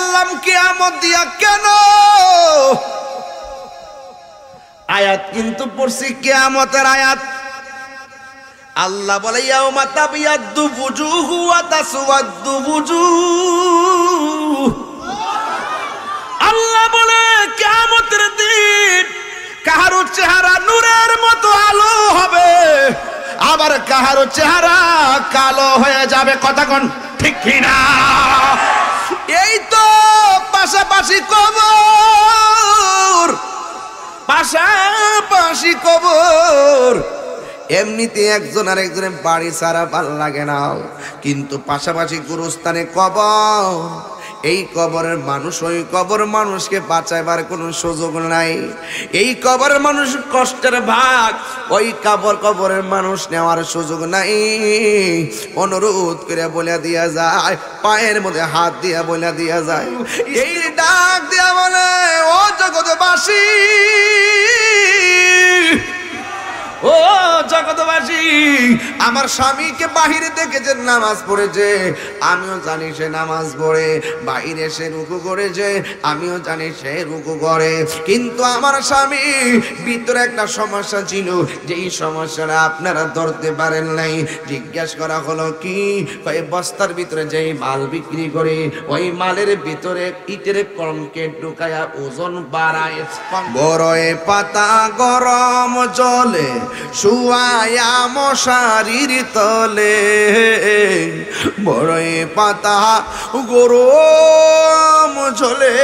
বললাম কিয়ামত দিয়া কেন, আয়াত কিন্তু পড়ছি কিয়ামতের আয়াত। আল্লাহ বলে ইয়াউমা তাবিয়াদ্দু বুজুহু ওয়া তাসওয়াদ্দু বুজুহ। আল্লাহ বলে কিয়ামতের দিন কাহারো চেহারা নূরের মতো আলো হবে, আবার কাহারো চেহারা কালো হয়ে যাবে। কথা কোন ঠিক কিনা? এই তো পাশাপাশি কবর, পাশাপাশি কবর। এমনিতে একজন আর একজনের বাড়ি ছাড়া ভাল লাগে না, কিন্তু পাশাপাশি গুরুস্থানে কবর। এই কবরের মানুষ ওই কবর মানুষকে বাঁচাইবার কোনো সুযোগ নাই। এই কবরের মানুষ কষ্টের ভাগ ওই কবরের মানুষ নেওয়ার সুযোগ নাই। অনুরোধ করে বলে দিয়া যায়, পায়ের মধ্যে হাত দিয়া বলে দিয়া যায়, এই ডাক দিয়া বলে ও জগৎবাসী, ও জগৎবাসী, আমার স্বামীকে বাহিরে দেখেছে নামাজ পড়েছে, আমিও জানি সে নামাজ পড়ে। বাহিরে সে রুকু করেছে, আমিও জানি সে রুকু করে। কিন্তু আমার স্বামী ভিতরে একটা সমস্যা ছিল, যেই সমস্যাটা আপনারা ধরতে পারেন নাই। জিজ্ঞাসা করা হলো কি? ওই বস্তার ভিতরে যেই মাল বিক্রি করে ওই মালের ভিতরে ইটের কংক্রিট ঢুকায়া ওজন বাড়ায়। বড়য়ে পাতা গরম জলে শুয়ায়া মশারির তলে, বড়ই পাতা গরম ঝোলে,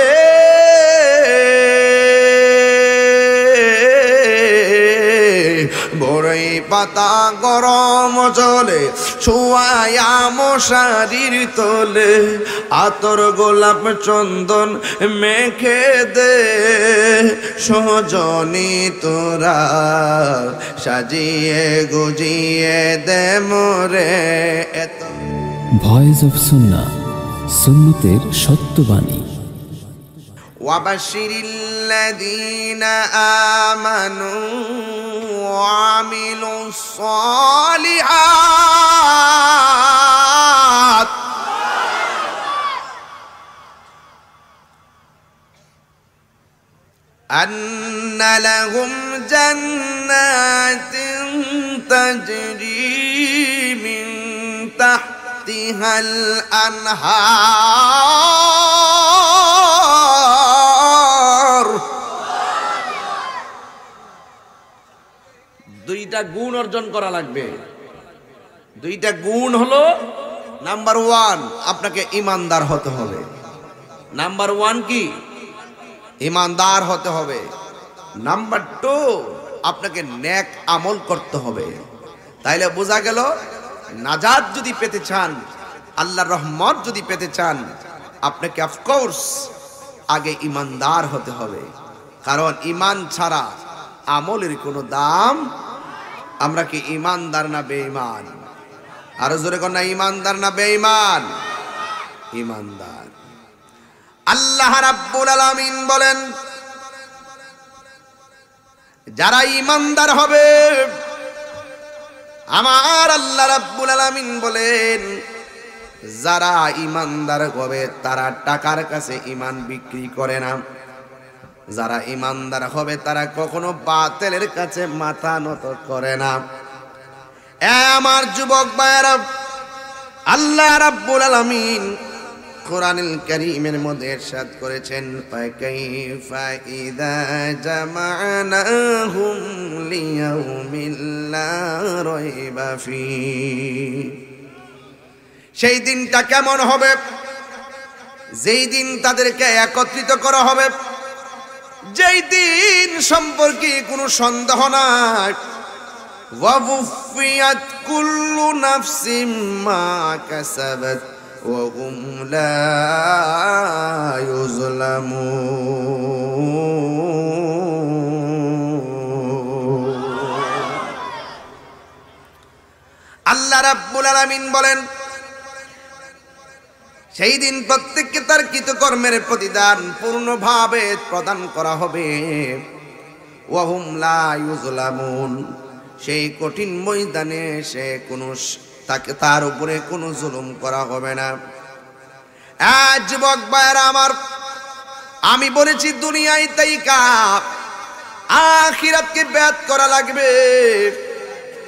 বড়ই পাতা গরম জলে শুয়ায়া মশারির তলে, আতর গোলাপ চন্দন মেখে দে সজনী তোরা, সাজিয়ে গুজিয়ে দে মোরে। এত ভয়েস অফ সুন্নাহ, সুন্নতের সত্যবাণী। ওয়াবাশিরিল্লাযীনা আমানু ওয়া আমিলুস সালিহাত, আন্না লাহুম জান্নাতিন তাজরি মিন তাহতিহাল আনহার। দুইটা গুণ অর্জন করা লাগবে। দুইটা গুণ হলো, নাম্বার ওয়ান, আপনাকে ইমানদার হতে হবে। নাম্বার ওয়ান কি? ইমানদার হতে হবে। নাম্বার টু, আপনাকে নেক আমল করতে হবে। তাইলে বোঝা গেল, নাজাত যদি পেতে চান, আল্লাহর রহমত যদি পেতে চান, আপনাকে অফকোর্স আগে ইমানদার হতে হবে। কারণ ইমান ছাড়া আমলের কোনো দাম। আমরা কি ইমানদার না বেঈমান? আরো জোরে কোন না, ইমানদার না বেঈমান? ইমানদার। আল্লাহ রাব্বুল আলামিন বলেন, যারা ইমানদার হবে, আমার আল্লাহ রাব্বুল আলামিন বলেন, যারা ইমানদার হবে তারা টাকার কাছে ইমান বিক্রি করে না। যারা ইমানদার হবে তারা কখনো বাতিলের কাছে মাথা নত করে না। আমার যুবক ভাইরা, আল্লাহ রাব্বুল আলামিন কোরআনুল কারীমের মধ্যে ইরশাদ করেছেন, ফাকাইফা ইযা জামা'নাহুম লিয়াউমিন লা রাইবা ফীহ। সেই দিনটা কেমন হবে? যেই দিন তাদেরকে একত্রিত করা হবে, যেই দিন সম্পর্কে কোনো সন্দেহ নাই। ওয়াফিয়াত কুল্লু নাফসিম মা কাসাবাত ওয়া হুম লা ইউজলামুন। আল্লাহ রাব্বুল আলামিন বলেন, সেই দিন প্রত্যেককে তার কৃতকর্মের প্রতিদান পূর্ণভাবে প্রদান করা হবে। ওয়া হুম লা ইউজলামুন। সেই কঠিন ময়দানে তার উপরে কোনো জুলুম করা হবে না। যুবক ভাইরা আমার, আমি বলেছি দুনিয়ায় তাইকা আখিরাতকে ব্যাত করা লাগবে।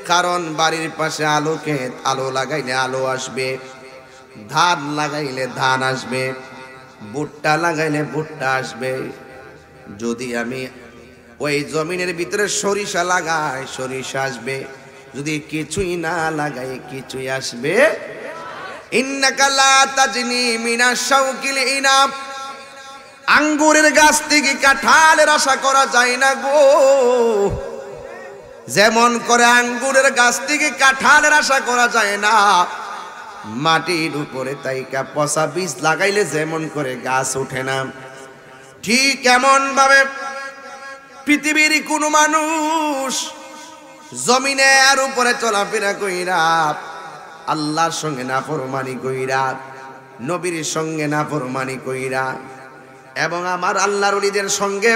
কারণ বাড়ির পাশে আলো লাগাইলে আলো আসবে, ধান লাগাইলে ধান আসবে, ভুট্টা লাগাইলে ভুট্টা আসবে। যদি আমি ওই জমিনের ভিতরে সরিষা লাগাই, সরিষা আসবে। যদি কিছুই না লাগাই, কিছুই আসবে। ইন্নাকা লা তাজনি মিনাশ শাওকিল ইনাব, আঙ্গুরের গাছ থেকে কাঁঠালের আশা করা যায় না গো। যেমন করে আঙ্গুরের গাছ থেকে কাঁঠালের আশা করা যায় না, মাটির উপরে তাইকা পচা বীজ লাগাইলে যেমন করে গাছ ওঠে না, ঠিক এমন ভাবে পৃথিবীর কোন মানুষ জমিনের উপরে চলাফেরা কইরা আল্লাহর সঙ্গে নাফরমানি কইরা, নবীর সঙ্গে নাফরমানি কইরা, এবং আমার আল্লাহর ওলিদের সঙ্গে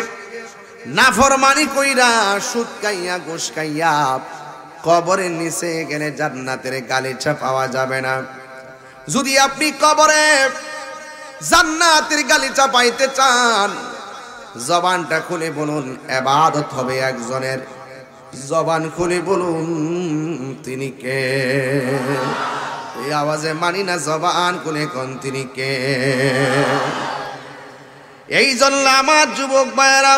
নাফরমানি কইরা, সুদ খাইয়া ঘুষ খাইয়া কবরের নিচে গেলে জান্নাতের গালিচা পাওয়া যাবে না। যদি আপনি কবরে জান্নাতের গালিচা পাইতে চান, জবানটা খুলে বলুন ইবাদত হবে একজনের। জবান খুলে বলুন তিনি কে? এই আওয়াজে মানি না, জবান খুলে কোন তিনি কে? এই জন্য আমার যুবক ভাইয়েরা,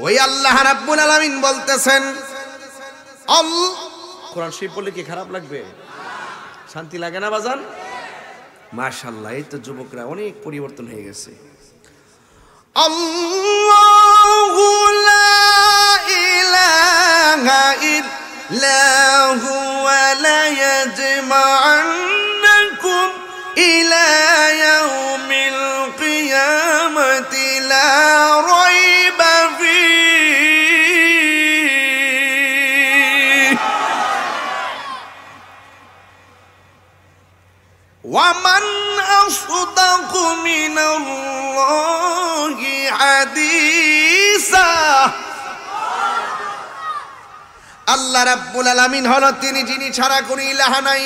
ওই আল্লাহ রাব্বুল আলামিন বলতেছেন, কোরআন শরীফ পড়লে কি খারাপ লাগবে? শান্তি লাগে না বাজান? মাশাআল্লাহ, এই তো যুবকরা অনেক পরিবর্তন হয়ে গেছে। আল্লাহু লা ইলাহা ইল্লাহু ওয়া লা ইয়াজমা'আন্নাকুম ইলা ইয়াউমিল কিয়ামাতি লা রাইবা ফীহি ওয়া মান আসদাকু মিনাল্লাহি হাদিসা। আল্লাহ রাব্বুল আলামিন হলো তিনি যিনি ছাড়া কোনো ইলাহ নাই।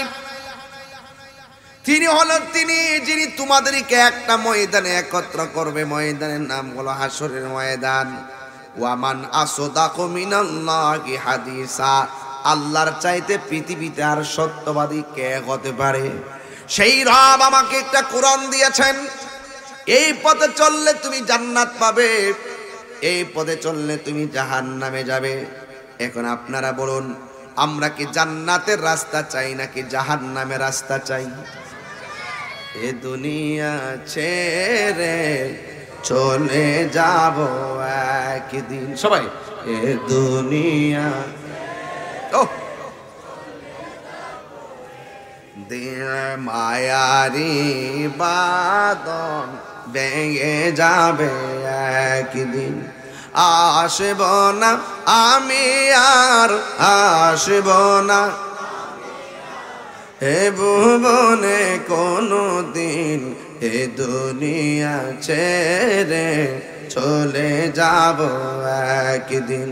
তিনি হলেন তিনি যিনি তোমাদেরকে একটা ময়দানে একত্র করবে। ময়দানের নাম হলো হাসরের ময়দান। ওয়া মান আসদাকু মিনাল্লাহি হাদিসা, আল্লাহর চাইতে পৃথিবীতে আর সত্যবাদী কে হতে পারে? সেই রব আমাকে একটা কোরআন দিয়েছেন। এই পথে চললে তুমি জান্নাত পাবে, এই পথে চললে তুমি জাহান্নামে যাবে। এখন আপনারা বলুন, আমরা কি জান্নাতের রাস্তা চাই নাকি জাহান্নামের রাস্তা চাই? এ দুনিয়া ছেড়ে চলে যাব একদিন। সবাই এ দুনিয়া মায়ারি বাদন ভেঙে যাবে একদিন। আসব না আমি আর আসব না হে ভুবনে কোনো দিন। এ দুনিয়া ছেড়ে চলে যাব একদিন।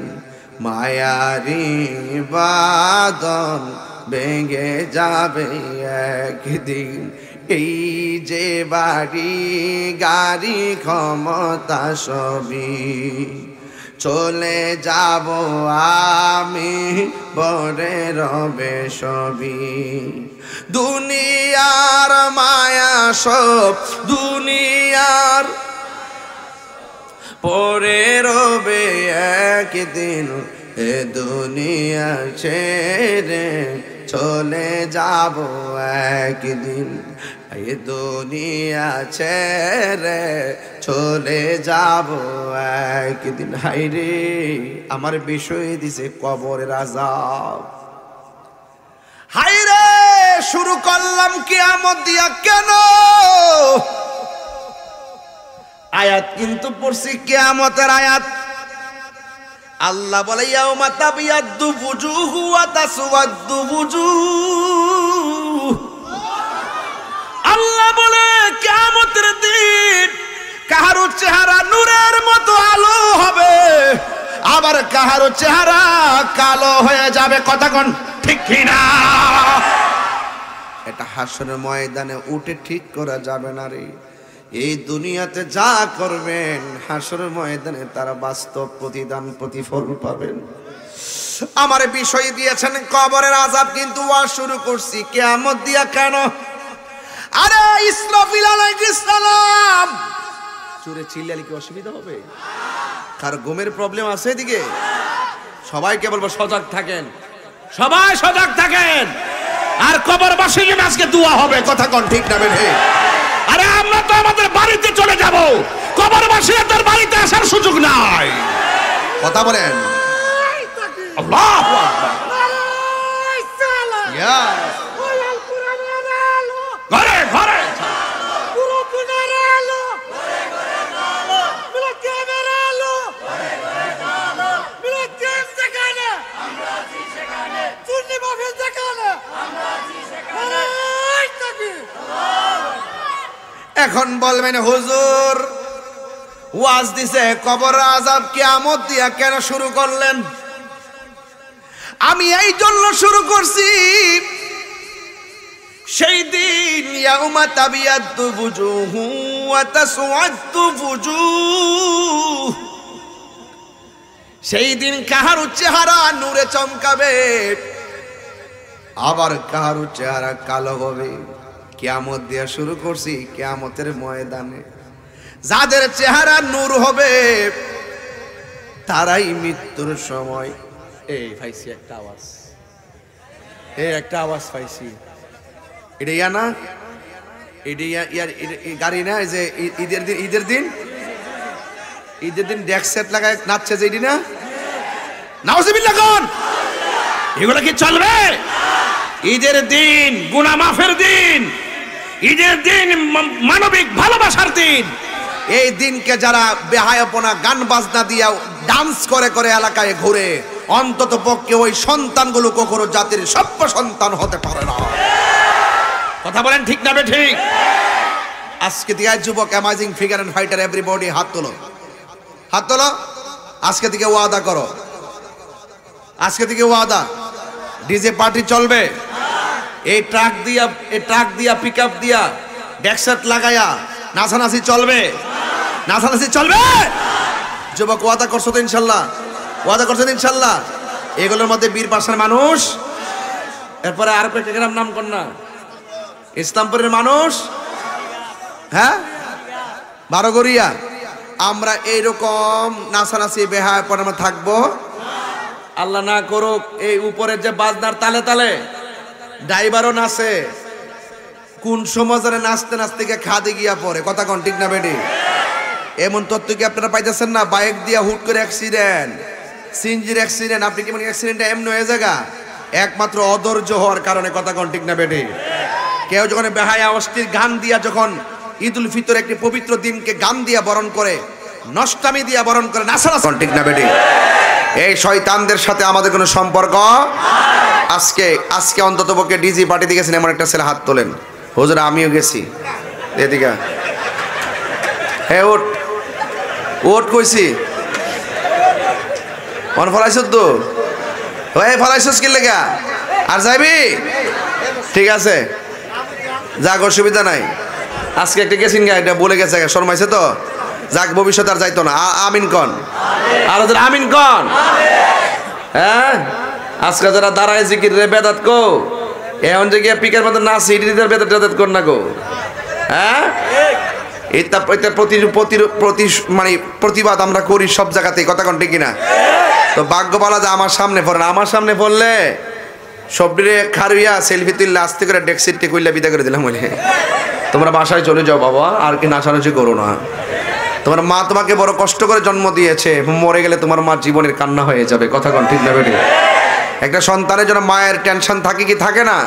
মায়ারি বাদন ভেঙে যাবে একদিন। এই যে বাড়ি গাড়ি ক্ষমতা সবই চলে যাব আমি, পরে রবে সবই। দুনিয়ার মায়া সব দুনিয়ার পরে রবে একদিন। এ দুনিয়া ছেড়ে চলে যাব একদিন। এ দুনিয়া ছেড়ে চলে যাব একদিন। হায়রে আমার বিষয় দিছে কবরের আযাব। হায়রে শুরু করলাম কিয়ামত দিয়া কেন? আয়াত কিন্তু পড়ছি কিয়ামতের আয়াত। আল্লাহ বলে ইয়াউমা তাবিয়াদ্দু বুজুহু ওয়া তাসওয়াদ্দু বুজুহ। আল্লাহ বলে কিয়ামতের দিন কাহারো চেহারা নূরের মতো আলো হবে, আবার কাহারো চেহারা কালো হয়ে যাবে। কথা কোন ঠিক কিনা? এটা হাসরের ময়দানে উঠে ঠিক করা যাবে না রে। এই দুনিয়াতে যা করবেন হাসরের ময়দানে তারা বাস্তব প্রতিদান প্রতিফল পাবেন। আমার বিষয় দিয়েছেন কবরের আযাব, কিন্তু ওয়াজ শুরু করছি কিয়ামত দিয়া কেন? আরে ইসরাফিল আলাইহিস সালাম চুরে চিল্লালে কি অসুবিধা হবে? কার ঘুমের প্রবলেম আছে এদিকে? সবাইকে বলবো সজাগ থাকেন, সবাই সজাগ থাকেন। আর কবরবাসীর জন্য আজকে দোয়া হবে, কথা কোন ঠিক না বেঠে? আরে আমরা তো আমাদের বাড়িতে চলে যাব, কবরবাসীদের বাড়িতে আসার সুযোগ নাই। কথা বলেন আল্লাহু আকবার। ইয়া ঘরে ঘরে এখন বলবেন হুজুর ওয়াজ দিছে কবর আযাব কিয়ামত দিয়া কেন শুরু করলেন? আমি এই জন্য শুরু করছি, সেই দিন ইয়াউমা তাবিয়াদ্দু বুজুহু ওয়া তাসওয়াদ্দু বুজুহ, সেই দিন কাহারও চেহারা নূরে চমকাবে, আবার কাহারও চেহারা কালো হবে। কিয়ামত দিয়া শুরু করছি কিয়ামতের ময়দানে যাদের চেহারা নূর হবে তারাই মৃত্যুর সময় এই পাইছি একটা আওয়াজ, এই একটা আওয়াজ পাইছি। এটা ইয়া না, এটা ইয়ার গাড়ি না, এই যে ঈদের দিন ডেক সেট লাগায় নাচছে যে এটি না, নাউজুবিল্লাহ কোন এগুলো কি চলবে? ঈদের দিন গুনাহ মাফের দিন, ঈদের দিন মানবিক ভালোবাসার দিন। এই দিনকে যারা বেহায়াপনা গান বাজনা দিয়া ডান্স করে করে এলাকায় ঘুরে, অন্তত পক্ষে ওই সন্তানগুলো কখনো জাতির সভ্য সন্তান হতে পারে না। কথা বলেন ঠিক না ঠিক? আজকে থেকে যুবক amazing figure and fighter everybody হাত তোলো, হাত তোলো। আজকে থেকে ওয়াদা করো, আজকে থেকে ওয়াদা, ডিজে পার্টি চলবে, এই ট্রাক দিয়া পিকআপ দিয়া ডেকসেট লাগায়া নাচানাচি চলবে, নাচানাচি চলবে। যুবক ওয়াদা করছো তো ইনশাল্লাহ? ওয়াদা করছেন ইনশাল্লাহ? এগুলোর মধ্যে বীর পাশার মানুষ, এরপরে আর কয়েকটা গ্রাম নাম কর না, ইসলামপুরের মানুষ, হ্যাঁ বারোগড়িয়া। আমরা এইরকম নাচানাচি বেহায়াপনা থাকবো? আল্লাহ না করুক এই উপরের যে বাজনার তালে তালে ড্রাইভারও নাচে, কোন সমাজে নাচতে নাচতে গিয়ে খাদে গিয়া পড়ে। কথা কোন ঠিক না বেটি? এমন তথ্য কি আপনারা পাইতেছেন না? বাইক দিয়া হুট করে অ্যাক্সিডেন্ট, সিনজির অ্যাক্সিডেন্ট। আপনি কি মানে অ্যাক্সিডেন্টটা এমন হয়ে জায়গা একমাত্র অধৈর্য হওয়ার কারণে। কথা কোন ঠিক না বেটি? কেউ যখন বেহায়া অস্থির গান দিয়া যখন ঈদুল ফিতর একটি পবিত্র দিনকে গান দিয়া বরণ করে, নষ্টামি দিয়া বরণ করে, নাচানাচি ঠিক না বেটি? এই শয়তানদের সাথে আমাদের কোনো সম্পর্ক। আজকে অন্তত পক্ষে ডিজি পার্টিতে গেছেন এমন একটা ছেলে হাত তোলেন। হুজুর আমিও গেছি, এদিকে হ্যাঁ ওট ওট কইছি মন ফলাইছ তো, ওই ফলাইছস কি লেগা? আর যাইবি? ঠিক আছে যাক, অসুবিধা নাই। আজকে একটা গেছিন গা, এটা বলে গেছে, শর্মাইছে তো, যাক ভবিষ্যৎ আর যাইতো না। আমিন কন, আর আমিন কন। হ্যাঁ আজকে যারা দাঁড়ায় জিকির রে বেদাত কো, এখন যে গিয়ে পিকের মতো না সিডিদের বেদাত টেদাত কর না গো। হ্যাঁ এটা মানে প্রতিবাদ আমরা করি সব জায়গাতেই। কথা কোন ঠিক কিনা? তো ভাগ্য বলা যে আমার সামনে পড়ে না, আমার সামনে পড়লে সবডিরে খারুইয়া সেলফি তুললে আস্তে করে ডেক্সিটকে কইলা বিদা করে দিলাম। বলে তোমরা বাসায় চলে যাও বাবা, আর কি নাচানাচি করো না। তোমার মা তোমাকে বড় কষ্ট করে জন্ম দিয়েছে, মরে গেলে তোমার মা জীবনের কান্না হয়ে যাবে। কথা কোন ঠিক না বেটি? একটা সন্তানের জন্য মায়ের টেনশন থাকে কি থাকে না?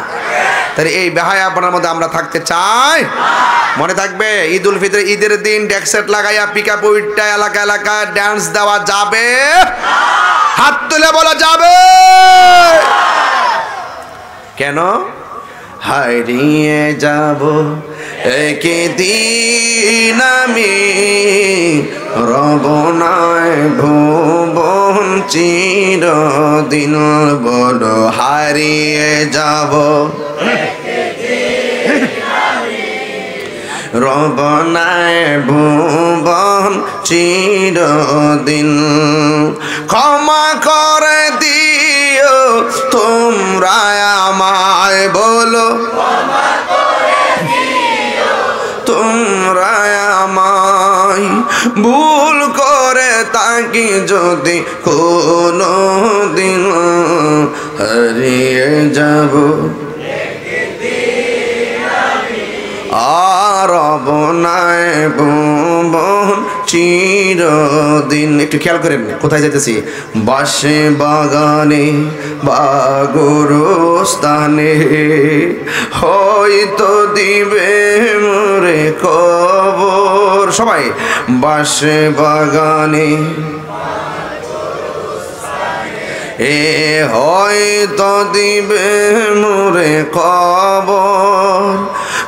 তাহলে এই বেহায়াপনার মধ্যে আমরা থাকতে চাই? মনে থাকবে ঈদুল ফিতর ঈদের দিন ডেকসেট লাগাইয়া পিকআপ উইটটা এলাকা এলাকা ডান্স দেওয়া যাবে? হাত তুলে বলা যাবে? কেন? হারিয়ে যাব একদিন আমি, রব নয় ভুবন চিরদিন, বড় হারিয়ে যাব রব নাই ভুবন চিরদিন। ক্ষমা করে দিও তোমরা আমায়, বলো তোমরা আমায়, ভুল করে তাকি যদি কোনো দিন হারিয়ে যাব আর নাই ভুবন চিরদিন। একটু খেয়াল করেন কোথায় যেতেছি, বাসে বাগানে বা গোরস্থানে হয়তো দিবে মোরে কবর। সবাই বাসে বাগানে এ হয়তো দিবে মোরে কবর,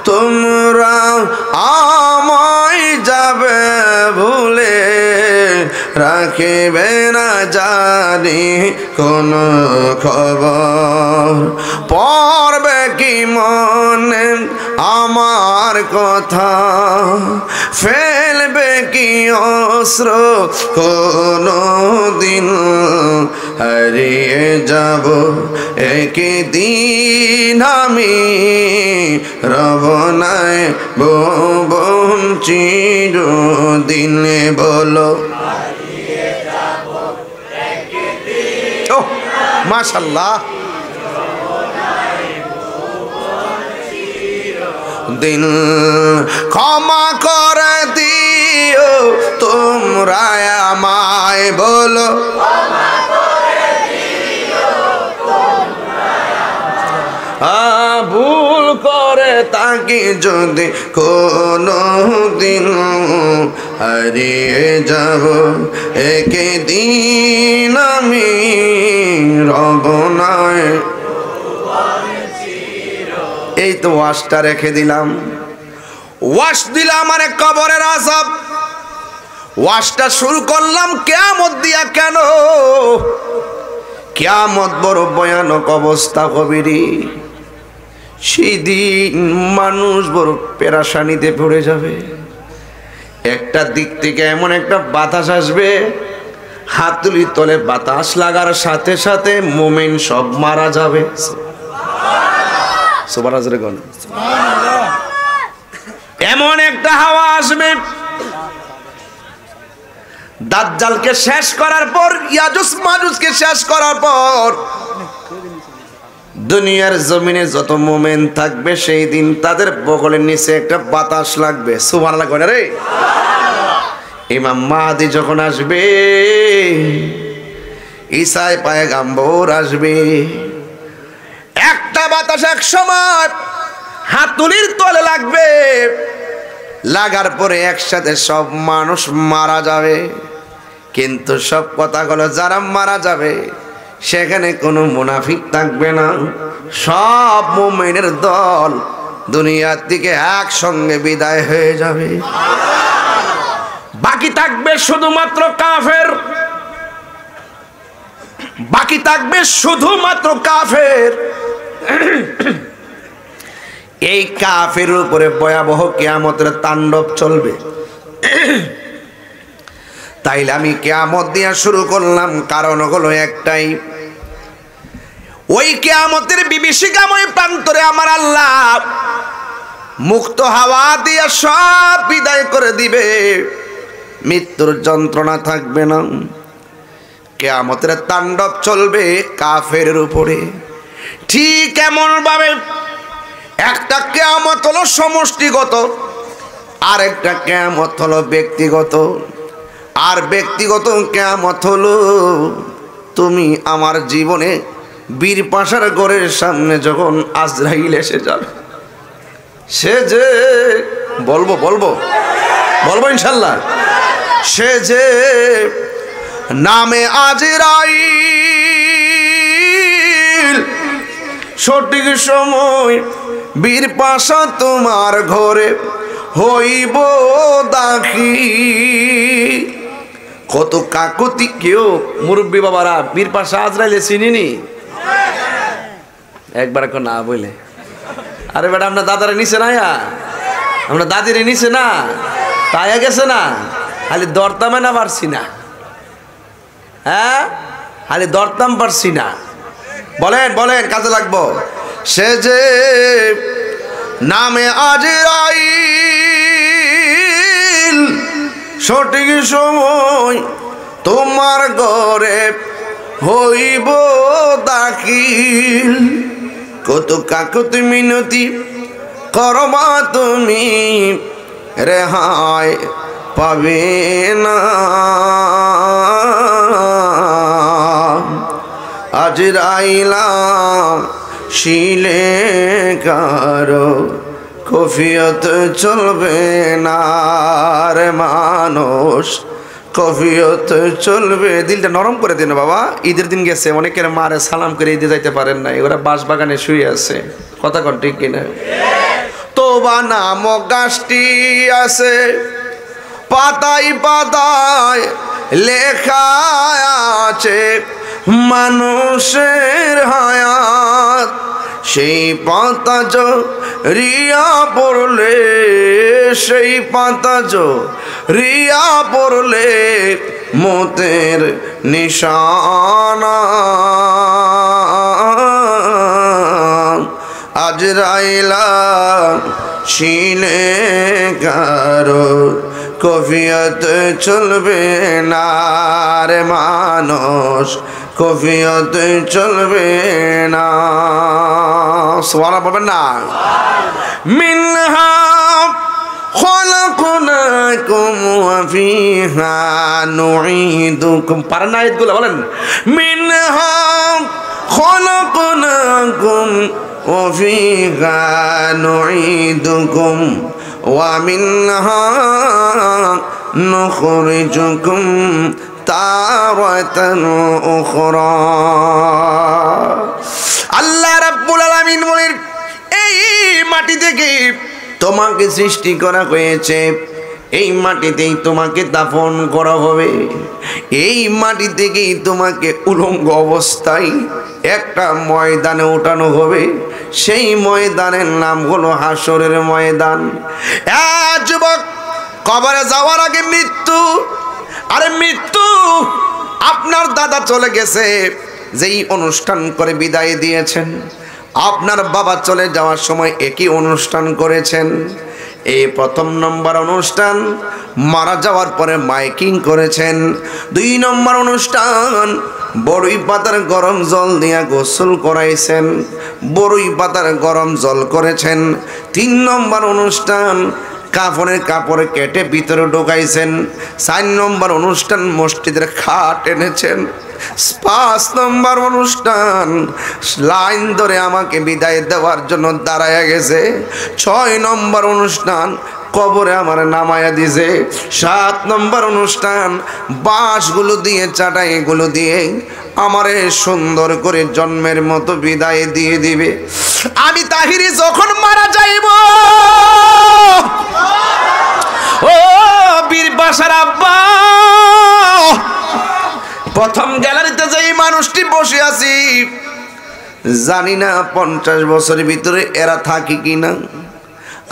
তোমরা আমায় যাবে ভুলে রাখিবে না জানি কোনো খবর। পড়বে কি মনে আমার কথা, ফেলবে কি অস্ত্র কোনো দিন হারিয়ে যাব একদিন আমি রব নাই ভুবন চিরদিন। বলো ও মাশাআল্লাহ, দিন ক্ষমা করে দিও তোমরা আমায়, বলো ভুল করে তাকে যদি কোনো দিন হারিয়ে যাব একদিন আমি রব নাই। এই তো ওয়াশটা রেখে দিলাম, ওয়াশ দিলাম মানে কবরের আযাব। ওয়াশটা শুরু করলাম কিয়ামত দিয়া। কেন? কিয়ামত বড় ভয়ানক অবস্থা কবিরি। সেই দিন মানুষ বড় পেরেশানিতে পড়ে যাবে। একটা দিক থেকে এমন একটা বাতাস আসবে, হাতুড়ির তলে বাতাস লাগার সাথে সাথে মুমিন সব মারা যাবে। এমন একটা হাওয়া আসবে, দাজ্জালকে শেষ করার পর, ইয়াজুজ মাজুজকে শেষ করার পর দুনিয়ার জমিনে যত মুমিন থাকবে সেই দিন তাদের বগলের নিচে একটা বাতাস লাগবে। সুবহানাল্লাহ কয় না রে? ইমাম মাহদী যখন আসবে, ঈসা পয়গম্বর আসবে, একটা বাতাস এক সময় হাতুড়ির তলে লাগবে, লাগার পরে একসাথে সব মানুষ মারা যাবে। কিন্তু সব কথাগুলো যারা মারা যাবে সেখানে কোনো মুনাফিক থাকবে না, সব মুমিনের দল দুনিয়ার থেকে একসঙ্গে বিদায় হয়ে যাবে। বাকি থাকবে শুধুমাত্র কাফের, বাকি থাকবে শুধুমাত্র কাফের। এই কাফের উপরে ভয়াবহ কিয়ামতের তাণ্ডব চলবে। তাইলে আমি কিয়ামত দিয়া শুরু করলাম, কারণ হলো একটাই, ওই কিয়ামতের বিভীষিকাময় প্রান্তরে আমার আল্লাহ মুক্ত হাওয়া দিয়া সব বিদায় করে দিবে, মৃত্যুর যন্ত্রণা থাকবে না। কিয়ামতের তাণ্ডব চলবে কাফের উপরে। ঠিক এমন ভাবে একটা কিয়ামত হলো সমষ্টিগত, আর একটা কিয়ামত হলো ব্যক্তিগত। আর ব্যক্তিগত কিয়ামত হলো তুমি আমার জীবনে বীরপাশার ঘরের সামনে যখন আজরাইল এসে যাবে, সে যে বলবো বলবো বলবো ইনশাল্লাহ, সে যে নামে আজরাইল, সঠিক সময় বীরপাশা তোমার ঘরে হইব দাখিল। কত কাকতি, কেউ মুরব্বী বাবারা বীরপাশা আজরাইলে চিনিনি? একবার এখন না বলে, আরে বেটা আপনার দাদারা নিচে না, আমরা দাদির নিছে না, তাই গেছে না, খালি দরতামে না পারছি না। হ্যাঁ, খালি দরতাম পারছি না। বলেন বলেন, কাজে লাগবো। সে যে নামে আজরাইল, সঠিক সময় তোমার ঘরে হইব দাখিল। কত কাকতি মিনতি করবা তুমি, রেহাই পাবে না। আজরাইলা শিলে কারো কফিয়ত চলবে না রে মানুষ, কফিয়ত চলবে। দিলটা নরম করে দিন বাবা। ঈদের দিন গেছে, অনেকের মারে সালাম করে ঈদে যাইতে পারেন নাই, ওরা বাঁশ বাগানে শুয়ে আছে। কথা কন ঠিক কিনা? তোবা নামক গাছটি আছে, পাতায় পাতায় লেখা আছে মানুষের হায়াত। সেই পাতা রিয়া পড়লে, সেই পাতা রিয়া পড়লে মতের নিশানা। আজরাইলা শিলে কারো কফিয়ত চলবে না রে মানুষ, কফিয়ত চলবে না। সুবহানাল্লাহ বলবেন না? মিনহা খলাকনাকুম ওয়া ফিহা নুঈদুকুম। পারেন না আয়াতগুলো? বলেন। মিনহা খলাকনাকুম ওয়া ফিহা নুঈদুকুম ওয়া মিনহা নুখরিজুকুম তারাতান উখরা। আল্লাহ রাব্বুল আলামিন বলেন, এই মাটি থেকে তোমাকে সৃষ্টি করা হয়েছে, এই মাটিতেই তোমাকে দাফন করা হবে, এই মাটি থেকেই তোমাকে উলঙ্গ অবস্থায় একটা ময়দানে ওঠানো হবে। সেই ময়দানের নাম হলো হাসরের ময়দান। যুবক, কবরে যাওয়ার আগে মৃত্যু। আরে মৃত্যু, আপনার দাদা চলে গেছে, যেই অনুষ্ঠান করে বিদায় দিয়েছেন। আপনার বাবা চলে যাওয়ার সময় একই অনুষ্ঠান করেছেন। এই প্রথম নম্বর অনুষ্ঠান, মারা যাওয়ার পরে মাইকিং করেছেন। 2 নম্বর অনুষ্ঠান, বড়ই পাতার গরম জল দিয়া গোসল করাইছেন, বড়ই পাতার গরম জল করেছেন। 3 নম্বর অনুষ্ঠান, কাফনের কাপড় কেটে ভিতরে ঢোকাইছেন। 4 নম্বর অনুষ্ঠান, মসজিদের খাট এনেছেন। 5 নম্বর অনুষ্ঠান, লাইন ধরে আমাকে বিদায় দেওয়ার জন্য দাঁড়ায় গেছে। 6 নম্বর অনুষ্ঠান, কবরে আমার নামায়া দিছে। 7 নম্বর অনুষ্ঠান, বাঁশগুলো দিয়ে, চাটাইগুলো দিয়ে আমারে সুন্দর করে জন্মের মতো বিদায় দিয়ে দিবে। আমি তাহিরি যখন মারা যাইব, ও বীর বাসার আব্বা, প্রথম গ্যালারিতে যেই মানুষটি বসে আছি, জানি না 50 বছরের ভিতরে এরা থাকি কিনা।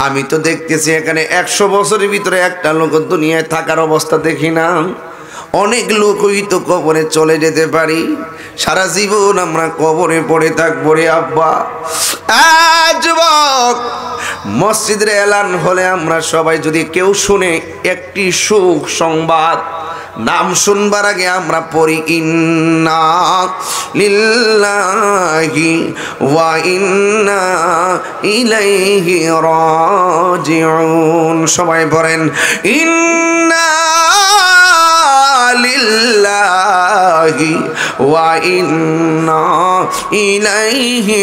আমি তো দেখতেছি এখানে 100 বছরের ভিতরে একটা লোক দুনিয়ায় থাকার অবস্থা দেখি না। অনেক লোকই তো কবরে চলে যেতে পারি, সারা জীবন আমরা কবরে পড়ে থাকবো রে আব্বা। যুবক, মসজিদের এলান হলে আমরা সবাই যদি কেউ শুনে একটি সুখ সংবাদ, নাম শুনবার আগে আমরা পড়ি ইন্না লিল্লাহি ওয়া ইন্না ইলাইহি রাজিউন। সবাই পড়েন ইন্না লিল্লাহি ওয়া ইন্না ইলাইহি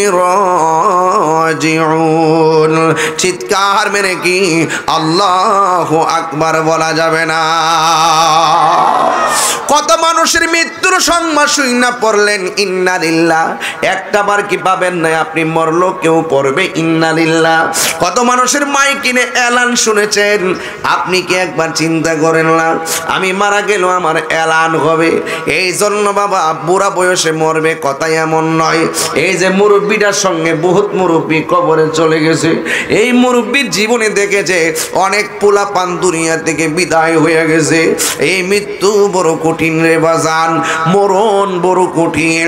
রাজিউন। চিৎকার মেরে কি আল্লাহু আকবার বলা যাবে না? কত মানুষের মৃত্যুর সংবাদ শুইনা পড়লেন ইন্না লিল্লাহ, একটা বার কি পাবেন না আপনি মরলো কেউ পড়বে ইন্না লিল্লাহ। কত মানুষের মাইকিনে এলান শুনেছেন, আপনি কি একবার চিন্তা করেন না আমি মারা গেলেও আমার এলান হবে। এই জন্য বাবা বুড়া বয়সে মরবে কথা এমন নয়। এই যে মুরব্বীটার সঙ্গে বহুত মুরব্বী কবরে চলে গেছে, এই মুরব্বীর জীবনে দেখেছে অনেক পোলাপান দুনিয়া থেকে বিদায় হয়ে গেছে। এই মৃত্যু বড় কঠিন রে বাজান, মরণ বড় কঠিন।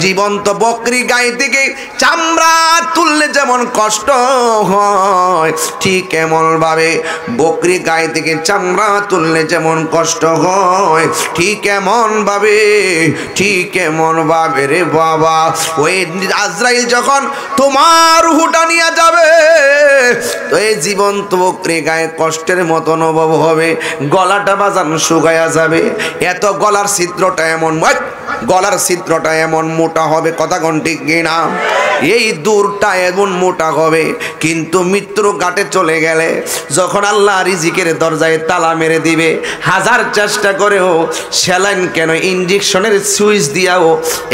জীবন্ত বকরি গায়ে থেকে চামড়া তুললে যেমন কষ্ট হয়, ঠিক এমন ভাবে বকরি গায়ে থেকে চামড়া তুললে যেমন কষ্ট হয়, ঠিক এমন ভাবে রে বাবা ওই আজরাইল যখন তোমার রূহটা নিয়ে যাবে, তো এই জীবন্ত বকরি গায়ে কষ্টের মতো অনুভব হবে। গলাটা বাজান শুকায়া যাবে, এত গলার ছিদ্রটা এমন মোটা হবে, কথা কোন ঠিক কিনা? এই দূরটা এমন মোটা হবে। কিন্তু মৃত্যুর ঘাটে চলে গেলে যখন আল্লাহ রিজিকের দরজায় তালা মেরে দিবে, হাজার চেষ্টা করেও স্যালাইন কেন ইঞ্জেকশনের সুইচ দিয়াও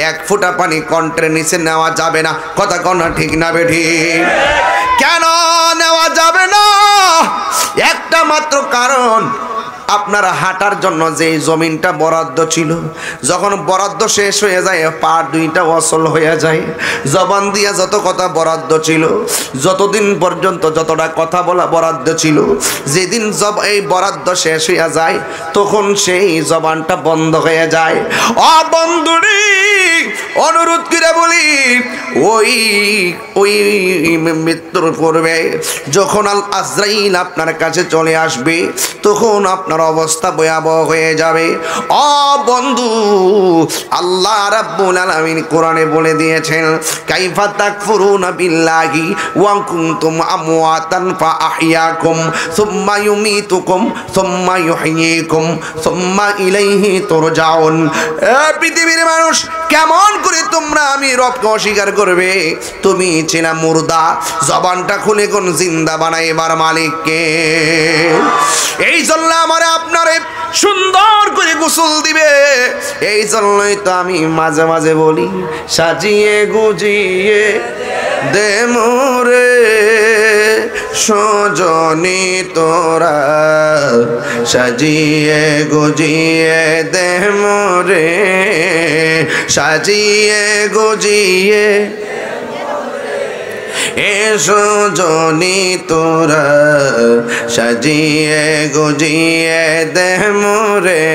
এক ফোঁটা পানি কণ্ঠের নিচে নেওয়া যাবে না, কথা কোন ঠিক না বেঠি? কেন নেওয়া যাবে না? একটা মাত্র কারণ, আপনার হাঁটার জন্য যে জমিনটা বরাদ্দ ছিল, যখন বরাদ্দ শেষ হয়ে যায় পা দুইটা অচল হয়ে যায়। জবান দিয়া যত কথা বরাদ্দ ছিল, যতদিন পর্যন্ত যতটা কথা বলা বরাদ্দ ছিল, যেদিন এই বরাদ্দ শেষ হয়ে যায় তখন সেই জবানটা বন্ধ হয়ে যায়। বন্ধুরি অনুরোধ করে বলি, ওই মৃত্যুর পূর্বে যখন আজরাইল আপনার কাছে চলে আসবে তখন আপনার অবস্থা ভয়াবহ হয়ে যাবে। বন্ধু, আল্লাহ রাব্বুল আলামিন কোরআনে বলে দিয়েছেন, কাইফা তাকফুরুনা বিল্লাহি ওয়া কুনতুম আমওয়াতান ফাআহইয়াকুম সুম্মা ইউমীতুকুম সুম্মা ইউহয়ীকুম সুম্মা ইলাইহি তুরজাউন। পৃথিবীর মানুষ, কেমন করে তোমরা আমি রবকে অস্বীকার করবে? তুমি ছিলা মুর্দা, জবানটা খুলে কোন জিন্দা বানাইবার মালিককে। এই জন্য আমার আপনারে সুন্দর করে গোসল দিবে। এই জন্যই তো আমি মাঝে মাঝে বলি, সাজিয়ে গুজিয়ে দে মোরে সজনী তোরা, সাজিয়ে গুজিয়ে দে মোরে, সাজিয়ে গুজিয়ে এসো জনি তোরা, সাজিয়ে গুজিয়ে দে মোরে।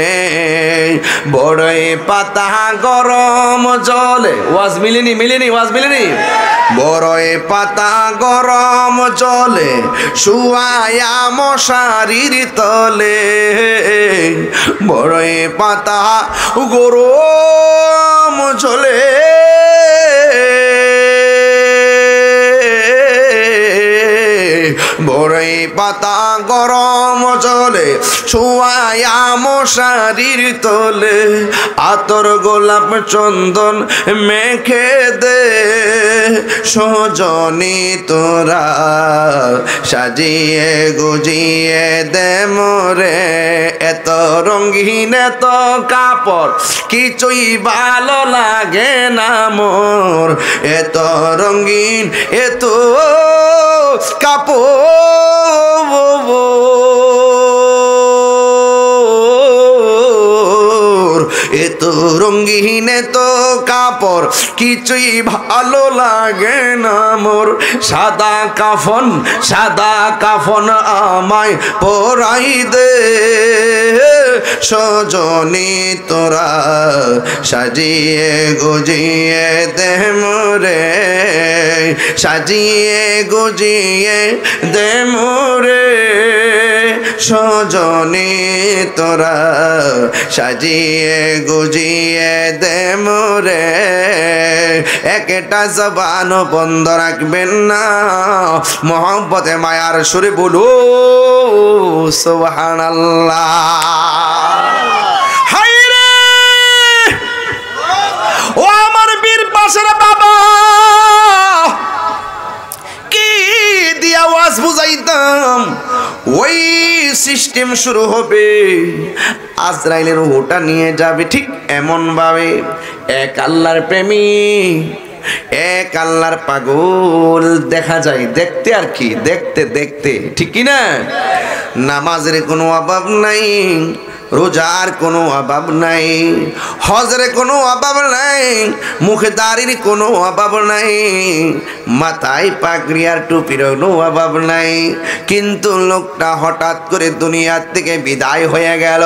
বড়ই পাতা গরম জলে, ওয়াজ মিলেনি ওয়াজ মিলেনি। বড়ই পাতা গরম জলে শুয়ায়া মশারির তলে, বড়ই পাতা গরম জলে বড়ই পাতা গরম জলে শুয়ায়া মশারির তলে, আতর গোলাপ চন্দন মেখে দে সজনী তোরা, সাজিয়ে গুজিয়ে দে মোরে। এত রঙিন এত কাপড় কিছুই ভালো লাগে না মোর, এত রঙিন এত কাপড় এত রঙিন এত কাপড় কিছুই ভালো লাগে না মোর। সাদা কাফন আমায় পরাই দে সজনী তোরা, সাজিয়ে গুজিয়ে দে মোরে, সাজিয়ে গুজিয়ে দে মোরে সজনী তোরা, সাজিয়ে গুজিয়ে দে মোরে। একটা জবান বন্ধ রাখবেন না, মোহব্বতে মায়ার সুরে বলো সুবহানাল্লাহ। হায়রে ও আমার বীর পাশের বাবা, কি দিয়া ওয়াজ বুঝাইতাম, ওই সিস্টেম শুরু হবে। আজরাইলের রূহটা নিয়ে যাবে। ঠিক এমন ভাবে এক আল্লাহর প্রেমিক, এক আল্লাহর পাগল দেখা যায় দেখতে, আর কি দেখতে দেখতে, ঠিক কি না? নামাজের কোনো অভাব নাই, রোজার কোনো অভাব নাই, হজের কোনো অভাব নাই, মুখে দাড়ির কোনো অভাব নাই, মাথায় পাগড়ি আর টুপির কোনো অভাব নাই। কিন্তু লোকটা হঠাৎ করে দুনিয়ার থেকে বিদায় হয়ে গেল।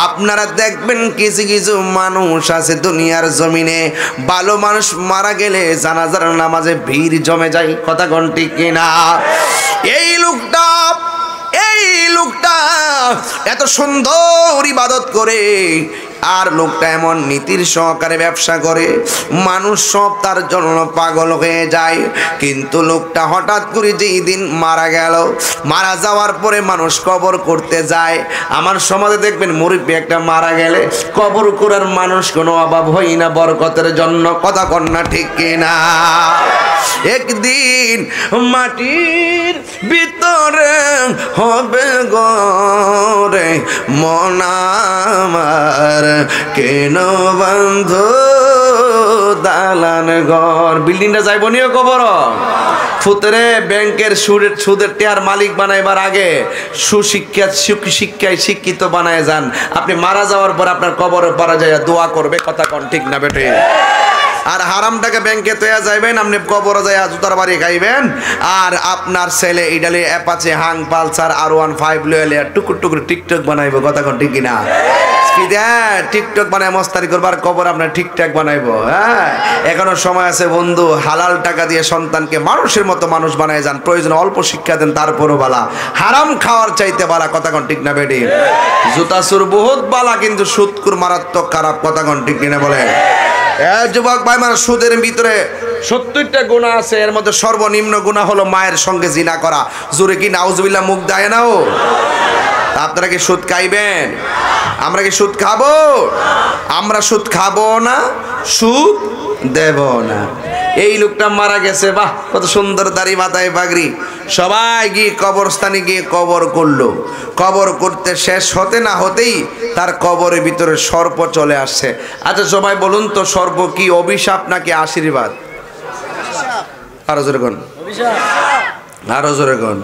আপনারা দেখবেন কিছু কিছু মানুষ আছে দুনিয়ার জমিনে, ভালো মানুষ মারা গেলে জানাজার নামাজে ভিড় জমে যায়। কথা কোন ঠিক কিনা? এই লোকটা এত সুন্দর ইবাদত করে, আর লোকটা এমন নীতির সহকারে ব্যবসা করে, মানুষ সব তার জন্য পাগল হয়ে যায়। কিন্তু লোকটা হঠাৎ করে যেই দিন মারা গেল, মারা যাওয়ার পরে মানুষ কবর করতে যায়। আমার সমাজে দেখবেন মুরব্বী একটা মারা গেলে কবর করার মানুষ কোনো অভাব হয় না বরকতের জন্য। কথা কন্যা ঠিক কিনা? একদিন মাটির ভিতরে হবে গরে মন আমার, কেন বন্ধ দালান ঘর। বিল্ডিংটা যাইব নিও কবর। ফুতরে ব্যাংকের সুদের টেয়ার মালিক বানাইবার আগে শিক্ষায় শিক্ষিত বানায় যান। আপনি মারা যাওয়ার পর আপনার কবরে পারা যায় দোয়া করবে। কথা কন ঠিক না বেটে? আর হারাম টাকা ব্যাংকে তোয়া যাইবেন, আপনি কবরে যায় জুতার বাড়ি খাইবেন। আর আপনার ছেলে ইডালি অ্যাপাচে হাং পালসার R15 লইলে টুকুর টুকুর টিকটক বানাইবো। কথা কোন ঠিক কিনা? টিকটক বানায় মস্তারি করবার, কবর আপনার ঠিকঠাক বানাইবো। হ্যাঁ, এখনো সময় আছে বন্ধু। হালাল টাকা দিয়ে সন্তানকে মানুষের মতো মানুষ বানায় যান। প্রয়োজন অল্প শিক্ষা দেন, তারপরও বালা। হারাম খাওয়ার চাইতে বালা। কথা কোন ঠিক না বেটি? জুতা সুর বহুত বালা, কিন্তু সুদকুর মারাত্মক খারাপ। কথা কোন ঠিক কিনা বলে? যুবক ভাই, মানে সুদের ভিতরে 70টা গুনাহ আছে, এর মধ্যে সর্বনিম্ন গুনাহ হলো মায়ের সঙ্গে জিনা করা। জোরে কি নাউজুবিল্লাহ মুখ দেয় না? ও আপনারা কি সুদ খাইবেন? আমরা কি সুদ খাবো? আমরা সুদ খাবো না, সুদ দেব না। এই লোকটা মারা গেছে, বাহ কত সুন্দর দাড়ি, মাথায় পাগড়ি, সবাই গিয়ে কবরস্থানে গিয়ে কবর করলো। কবর করতে শেষ হতে না হতেই তার কবরের ভিতরে সর্প চলে আসছে। আচ্ছা সবাই বলুন তো, সর্প কি অভিশাপ নাকি আশীর্বাদ? আরো জোরে কোন, আরো জোরে কোন।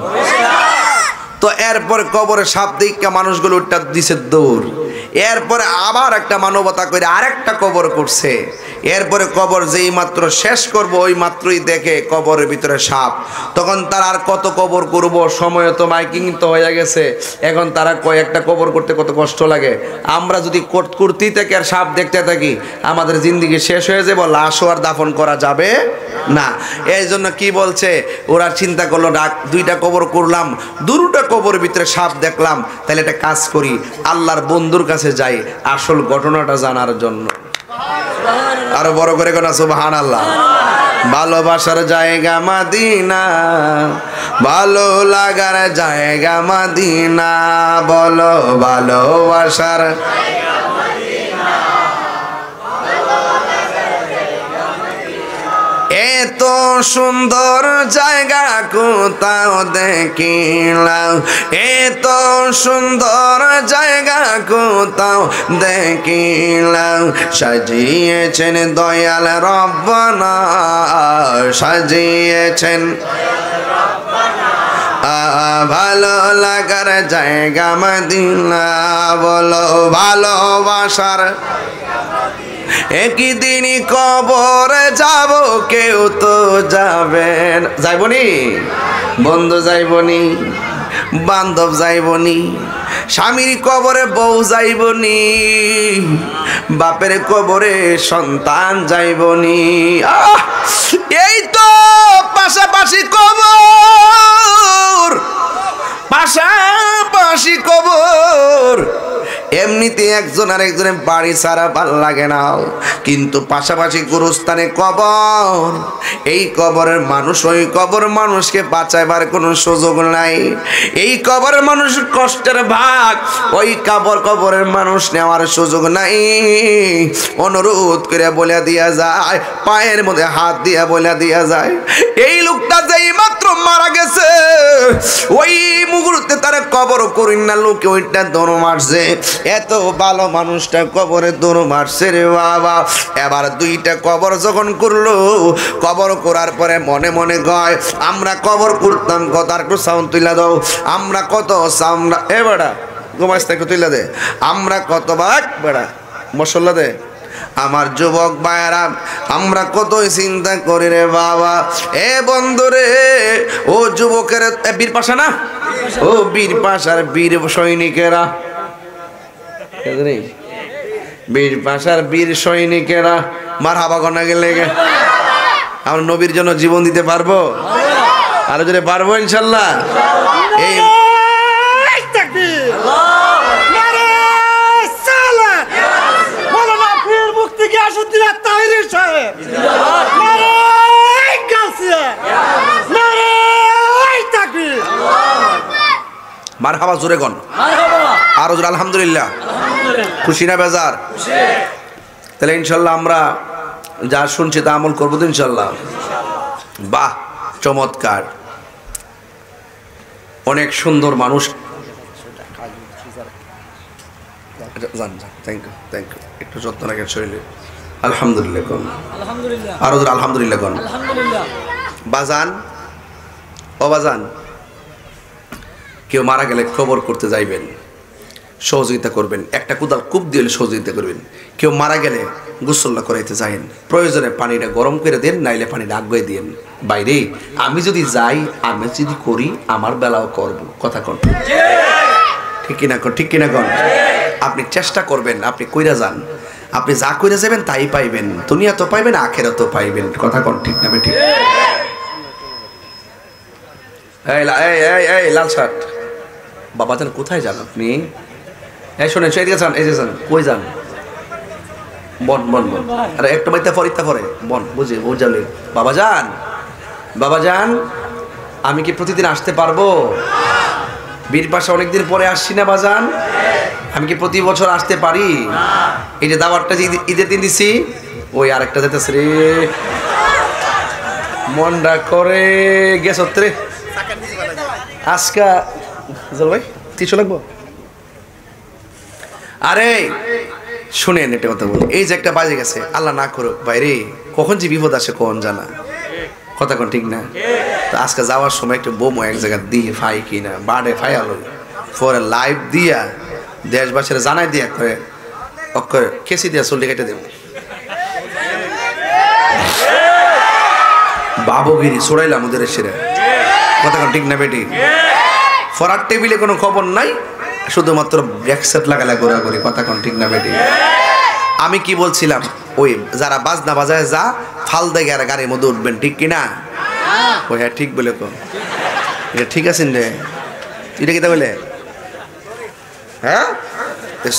তো এরপরে কবরে সাপ দিকে মানুষগুলো উঠটা দিছে দৌড়। এরপরে আবার একটা মানবতা করে আরেকটা কবর করছে। এরপরে কবর যেই মাত্র শেষ করব, ওই মাত্রই দেখে কবরের ভিতরে সাপ। তখন তার আর কত কবর করব, সময় তো মাইকিং তো হয়ে গেছে। এখন তারা কয়েকটা কবর করতে কত কষ্ট লাগে। আমরা যদি কুর্তি থেকে আর সাপ দেখতে থাকি, আমাদের জিন্দিগি শেষ হয়ে যাবে, লাশও আর দাফন করা যাবে না। এই জন্য কি বলছে ওরা, চিন্তা করলো দুইটা কবর করলাম, দুটা কবরের ভিতরে সাপ দেখলাম, তাহলে একটা কাজ করি, আল্লাহর বন্ধুর কাছে যাই আসল ঘটনাটা জানার জন্য। আরো বড় করে কোন সুবহানাল্লাহ। ভালোবাসার জায়গা মদিনা, ভালো লাগার জায়গা মদিনা, বলো ভালোবাসার এত সুন্দর জায়গা কোথাও দেখিলাম, এত সুন্দর জায়গা কোথাও দেখিলাম, সাজিয়েছেন দয়াল রব্বানা, সাজিয়েছেন ভালো লাগার জায়গা মদিনা, বলো ভালোবাসার। একই দিনই কবরে যাব, কেউ তো যাবেন, যাইবনি বন্ধু, যাইবনি বান্ধব, যাইবনি স্বামীর কবরে বউ, যাইবনি বাপের কবরে সন্তান, যাইবনি। এই তো পাশাপাশি কবর, পাশাপাশি কবর। এমনিতে একজন আর একজনের বাড়ি ছাড়া ভাল লাগে না, কিন্তু পাশাপাশি গুরুস্থানে কবর। এই কবরের মানুষ ওই কবর মানুষকে বাঁচাইবার কোনো সুযোগ নাই। এই কবরের মানুষের কষ্টের ভাগ ওই কবরের মানুষ নেওয়ার সুযোগ নাই। অনুরোধ করে বলে দিয়া যায়, পায়ের মধ্যে হাত দিয়া বলে দিয়া যায়, এই লোকটা যেই মাত্র মারা গেছে, ওই মুহূর্তে তারা কবর করেন না, লোকে ওইটা দৌড় মারছে। এত কত ভালো মানুষটা কবরে দৌড় মারছে রে বাবা। এবার দুইটা কবর যখন করলো, কবর করার পরে মনে মনে কয় আমরা কবর করতাম কত, আর একটু সাউন্ড তুলে দাও, আমরা কত সামরা এ বেড়া ঘুমাইস একটু তুলে দে, আমরা কত ভাগ বেড়া মশলা দে। আমার যুবক ভাইয়েরা আমরা কতই চিন্তা করি রে বাবা। এ বন্ধু রে, ও যুবকের বীর পাশা না, ও বীর পাশার বীর সৈনিকেরা, বীর পাশার বীর সৈনিকেরা মারহাবা গনা গেলে আমরা নবীর জন্য জীবন দিতে পারবো, আরো যদি পারবো ইনশাল্লাহ। এই মারহাবা জোরে গন, আরো জোরে আলহামদুলিল্লাহ। খুশি না বেজার? তাহলে ইনশাল্লাহ আমরা যা শুনছি তা আমল করবো তো ইনশাল্লাহ। বাহ, চমৎকার, অনেক সুন্দর মানুষ। Thank you, thank you. একটু যত্ন রাখেন শরীরে। আলহামদুলিল্লাহ কোন, আরো জোরে আলহামদুলিল্লাহ কোন। বাজান, ও বাজান, কেউ মারা গেলে খবর করতে যাইবেন, সহযোগিতা করবেন, একটা কোদাল কূপ দিয়ে সহযোগিতা করবেন। কেউ মারা গেলে গোসলটা করাইতে যাইন, প্রয়োজনে পানিটা গরম করে দেন, নাইলে পানিটা আগুয়ে দিন। বাইরে আমি যদি যাই, আমি যদি করি, আমার বেলাও করব, কথা কন ঠিক কিনা কন, ঠিক কিনা কন। আপনি চেষ্টা করবেন, আপনি কইরা যান, আপনি যা কইরা যাবেন তাই পাইবেন, দুনিয়া তো পাইবেন, আখেরাত তো পাইবেন, কথা কন ঠিক না ঠিক? এই লাল শার্ট বাবা যান, কোথায় যান আপনি? এই শোনেন, এদিকে যান, এই যে যান, কই যান? বন বন বন, আরে একটু বাইতে ফরিতা পরে বন, বুঝে বুঝালে। বাবা যান, বাবা যান, আমি কি প্রতিদিন আসতে পারবো? বীর পাশা অনেকদিন পরে আসছি না বাজান, আমি কি প্রতি বছর আসতে পারি? এই যে দাওয়াতটা যে ঈদের দিন দিছি, ওই আরেকটা যেতেছে রে, মনটা করে গেছ রে আজকা। জল ভাই কিছু লাগবো? আরে শুনেন, একটা কথা বলি, এই যে একটা বাজে গেছে, আল্লাহ না করুক বাইরে, কখন যে বিপদ আসে কোন জানা, কথা কোন ঠিক না? তো আজকে যাওয়ার সময় একটু বোমো এক জায়গায় দিয়ে ফাই কিনা বাড়ে ফাই আলো পরে লাইভ দিয়া দেশবাসীরা জানাই দিয়া করে অক্ষরে কেসি দিয়া চল্লি কেটে দেব। বাবুগিরি ছড়াইলাম ওদের সেরা, কথা কোন ঠিক না বেটি? ফরার টেবিলে কোনো খবর নাই, শুধুমাত্র ব্যাকসেট লাগালে ঘোরাঘুরি, কথা কোন ঠিক না বেটি? আমি কি বলছিলাম, ওই যারা বাজনা বাজায় যা ফাল দেখে আর গাড়ির মধ্যে উঠবেন, ঠিক কিনা? ওই হ্যাঁ ঠিক বলে কো, এটা ঠিক আছেন রে, এটা কিতা বলে? হ্যাঁ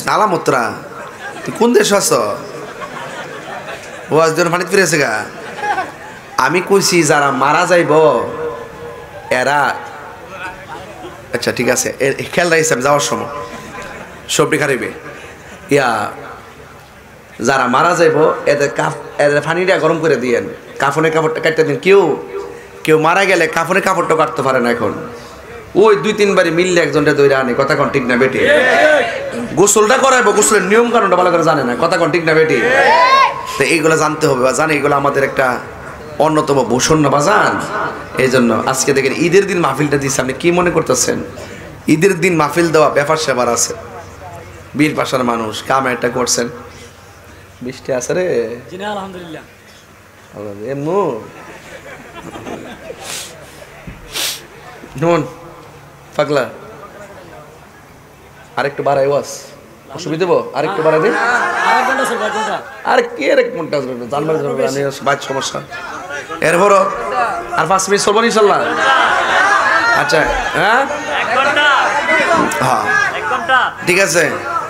নালামত্রা, তুই কোন দেশ আছ? ও আজ পানিতে ফিরেছে গা। আমি কইছি যারা মারা যাইব এরা, আচ্ছা ঠিক আছে, খেয়াল রাখছি আমি যাওয়ার সময় সবটি খারিবে ইয়া, যারা মারা যাইব এদের এদের পানিটা গরম করে দিয়েন, কাফনের কাপড়টা কাটতে দিন। কেউ মারা গেলে কাফনের কাপড়টা কাটতে পারে না এখন, ওই 2-3 বারে মিললে একজনটা দইরা আনে, কথা কোন ঠিক না বেটি? গোসলটা করাইবো, গোসলের নিয়ম কানুনটা ভালো করে জানে না, কথা কোন ঠিক না বেটি? তো এইগুলো জানতে হবে, বা জানে এগুলো আমাদের একটা অন্যতম ভূষণ না বাজান। এই জন্য আজকে দেখেন ঈদের দিন মাহফিলটা দিচ্ছে, আপনি কি মনে করতেছেন? ঈদের দিন মাহফিল দেওয়া ব্যাপার সেবার আছে, বীর পাশার মানুষ কাম একটা করছেন। বৃষ্টি আছে রে, আলহামদুলিল্লাহ, এমন নুন পাগলা আরেকটু বাড়াই ওয়াস, অসুবিধা দেবো আরেকটু বাড়াই দিই, আর কি আরেক ঘন্টা জানবার বাদ সমস্যা, এরপরও আর 5 মিনিট চলবো ইনশাল্লাহ। আচ্ছা হ্যাঁ হ্যাঁ ঠিক আছে,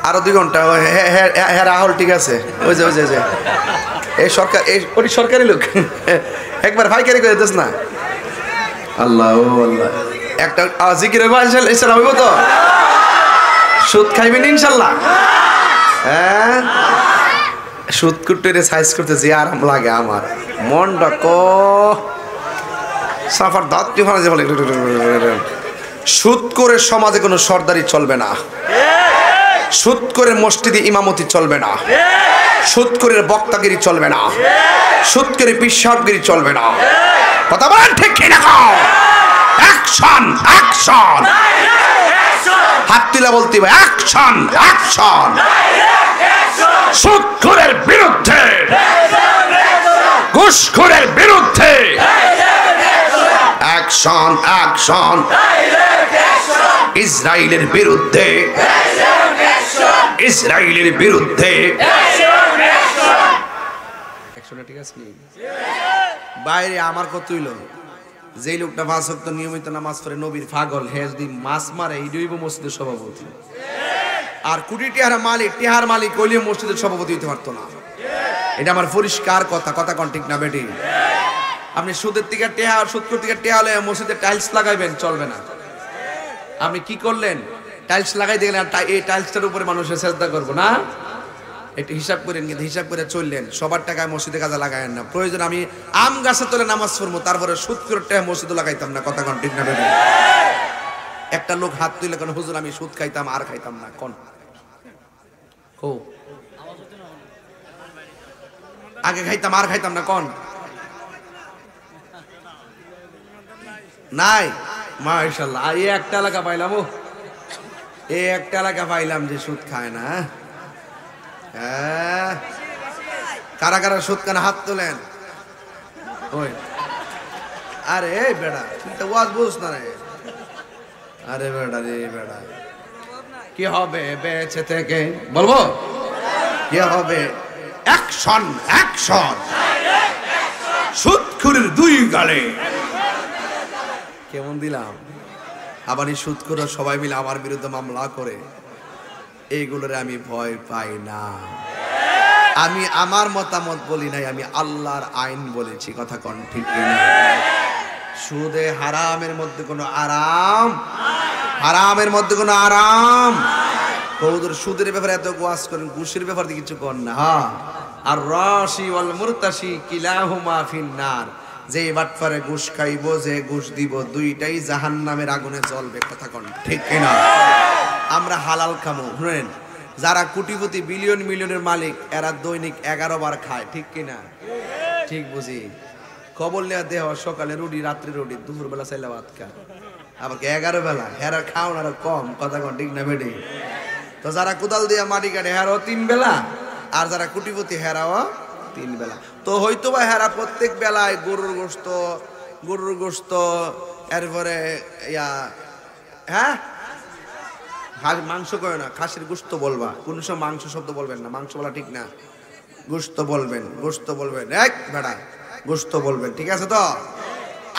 আরো 2 ঘন্টা। হ্যাঁ রাহুল ঠিক আছে, ওই যে এই সরকার, এই সরকারি লোক একবার ফাইকারি করে দিস না। আল্লাহ ও আল্লাহ, একটা জিকির হইব তো, সুদ খাইবেন ইনশাল্লাহ। হ্যাঁ সুদ করতে সাইজ করতে যে আরাম লাগে আমার, মনটা সাফার দাঁত সুদ করে সমাজে কোনো সর্দারি চলবে না, সুদ করে মসজিদে ইমামতি চলবে না, সুদ করে বক্তাগিরি চলবে না, সুদ করে পিশাবগিরি চলবে না। কথা বলেন ঠিক কিনা? অ্যাকশন অ্যাকশন, হাত তুলে বলতে হবে অ্যাকশন অ্যাকশন। সুদখোরের বিরুদ্ধে, ঘুষখোরের বিরুদ্ধে অ্যাকশন অ্যাকশন। ইসরায়েলের বিরুদ্ধে, ইসরায়েলের বিরুদ্ধে ঠিক আছে। বাইরে আমার কত হইল, যে লোকটা 5 ওয়াক্ত নিয়মিত নামাজ পড়ে নবীর পাগল, হে যদি মাছ মারে ইডইব মসজিদের সভাপতি। আর কোটি টিহার মালিক, টিহার মালিক কইলে মসজিদের সভাপতি হইতে পারতো না। এটা আমার পরিষ্কার কথা, কথা কোন ঠিক না বেটি? আপনি সুদের থেকে টেহা, সুদ করতে থেকে টেহা হলে মসজিদে টাইলস লাগাইবেন, চলবে না। আপনি কি করলেন? টাইলস লাগাই দিয়ে গেলেন, এই টাইলসটার উপরে মানুষের সেজদা করবো না, একটু হিসাব করেন। কিন্তু হিসাব করে চললেন, সবার টাকায় মসজিদে কাজে লাগায়েন না। প্রয়োজন আমি আম গাছে তোলে নামাজ পড়বো, তারপরে সুদ করে টেহা মসজিদে লাগাইতাম না। কথা কোন ঠিক না বেটি? একটা লোক হাত তুলে কেন, হুজুর আমি সুদ খাইতাম আর খাইতাম না, কোন ও আগে খাইতাম আর খাইতাম না, কোন নাই? মাশাআল্লাহ, এই একটা এলাকা পাইলাম, ও এই একটা এলাকা পাইলাম যে সুদ খায় না। হ্যাঁ, কারা কারা সুদ খান হাত তোলেন। ওই আরে এই বেড়া, তুই তো ওয়াজ বুঝ না রে। আরে বেড়া রে বেড়া, কি হবে বেঁচে থেকে বলবো? কি হবে? Action action. সুদখোরের দুই গালে কেমন দিলাম? আবার এই সুদখোররা সবাই মিলে আমার বিরুদ্ধে মামলা করে, এইগুলোরে আমি ভয় পাই না। আমি আমার মতামত বলি নাই, আমি আল্লাহর আইন বলেছি। কথা কোন ঠিক কিনা? সুদে হারামের মধ্যে কোনো আরাম, হারামের মধ্যে কোনো আরাম। কৌদুর সুদের ব্যাপারে এত ওয়াজ করেন, ঘুষের ব্যাপারে কিছু কর না। হ্যাঁ, আর রাশি ওয়াল মুরতাশি কিলাহুমা ফিন্নার। যে বাটপারে ঘুষ খাইবো, যে ঘুষ দিব, দুইটাই জাহান্নামের আগুনে জ্বলবে। কথা কোন ঠিক কিনা? আমরা হালাল খামো। শুনেন, যারা কোটিপতি বিলিয়ন মিলিয়নের মালিক, এরা দৈনিক 11 বার খায়। ঠিক কিনা? ঠিক বুঝি? খবর নেওয়া দেহ, সকালে রুটি, রাত্রে রুটি, দুপুর বেলা চাইলে ভাত খা, আবার 11 বেলা। হেরা খাওন আরো কম। কথা কোন ঠিক না বেটি? তো যারা কোদাল দিয়ে মাটি কাটে, হেরাও 3 বেলা, আর যারা কোটিপতি হেরাও 3 বেলা। তো হয়তো বা হেরা প্রত্যেক বেলায় গরুর গোশত, এরপরে হ্যাঁ মাংস করে না, খাসির গোশত বলবা। কোন সময় মাংস শব্দ বলবেন না, মাংস বলা ঠিক না, গোশত বলবেন, গোশত বলবেন। এক বেড়া গোশত বলবেন, ঠিক আছে? তো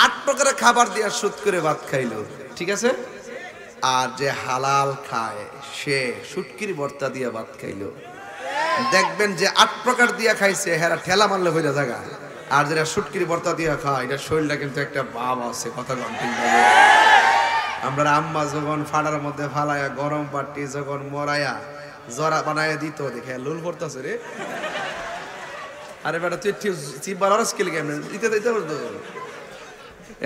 8 প্রকারের খাবার দিয়ে সুদ করে ভাত খাইলো, ঠিক আছে? আর যে হালাল খায়, সে শুটকির ভর্তা দিয়ে ভাত খাইলো। দেখবেন যে 8 প্রকার দিয়া খাইছে, হেরা ঠেলা মারলে হইয়া জায়গা। আর যেটা শুটকির ভর্তা দিয়া খায়, এটা শরীরটা কিন্তু একটা ভাব আছে। কথা কোন ঠিক না? আমরা আম্মা যখন ফাড়ার মধ্যে ফালাইয়া, গরম পাটি যখন মরাইয়া জরা বানাইয়া দিত, দেখে লুল পড়তেছে রে। আরে বেটা তুই চিপবার অরস কেলে কেমন দিতে দিতে বলতো।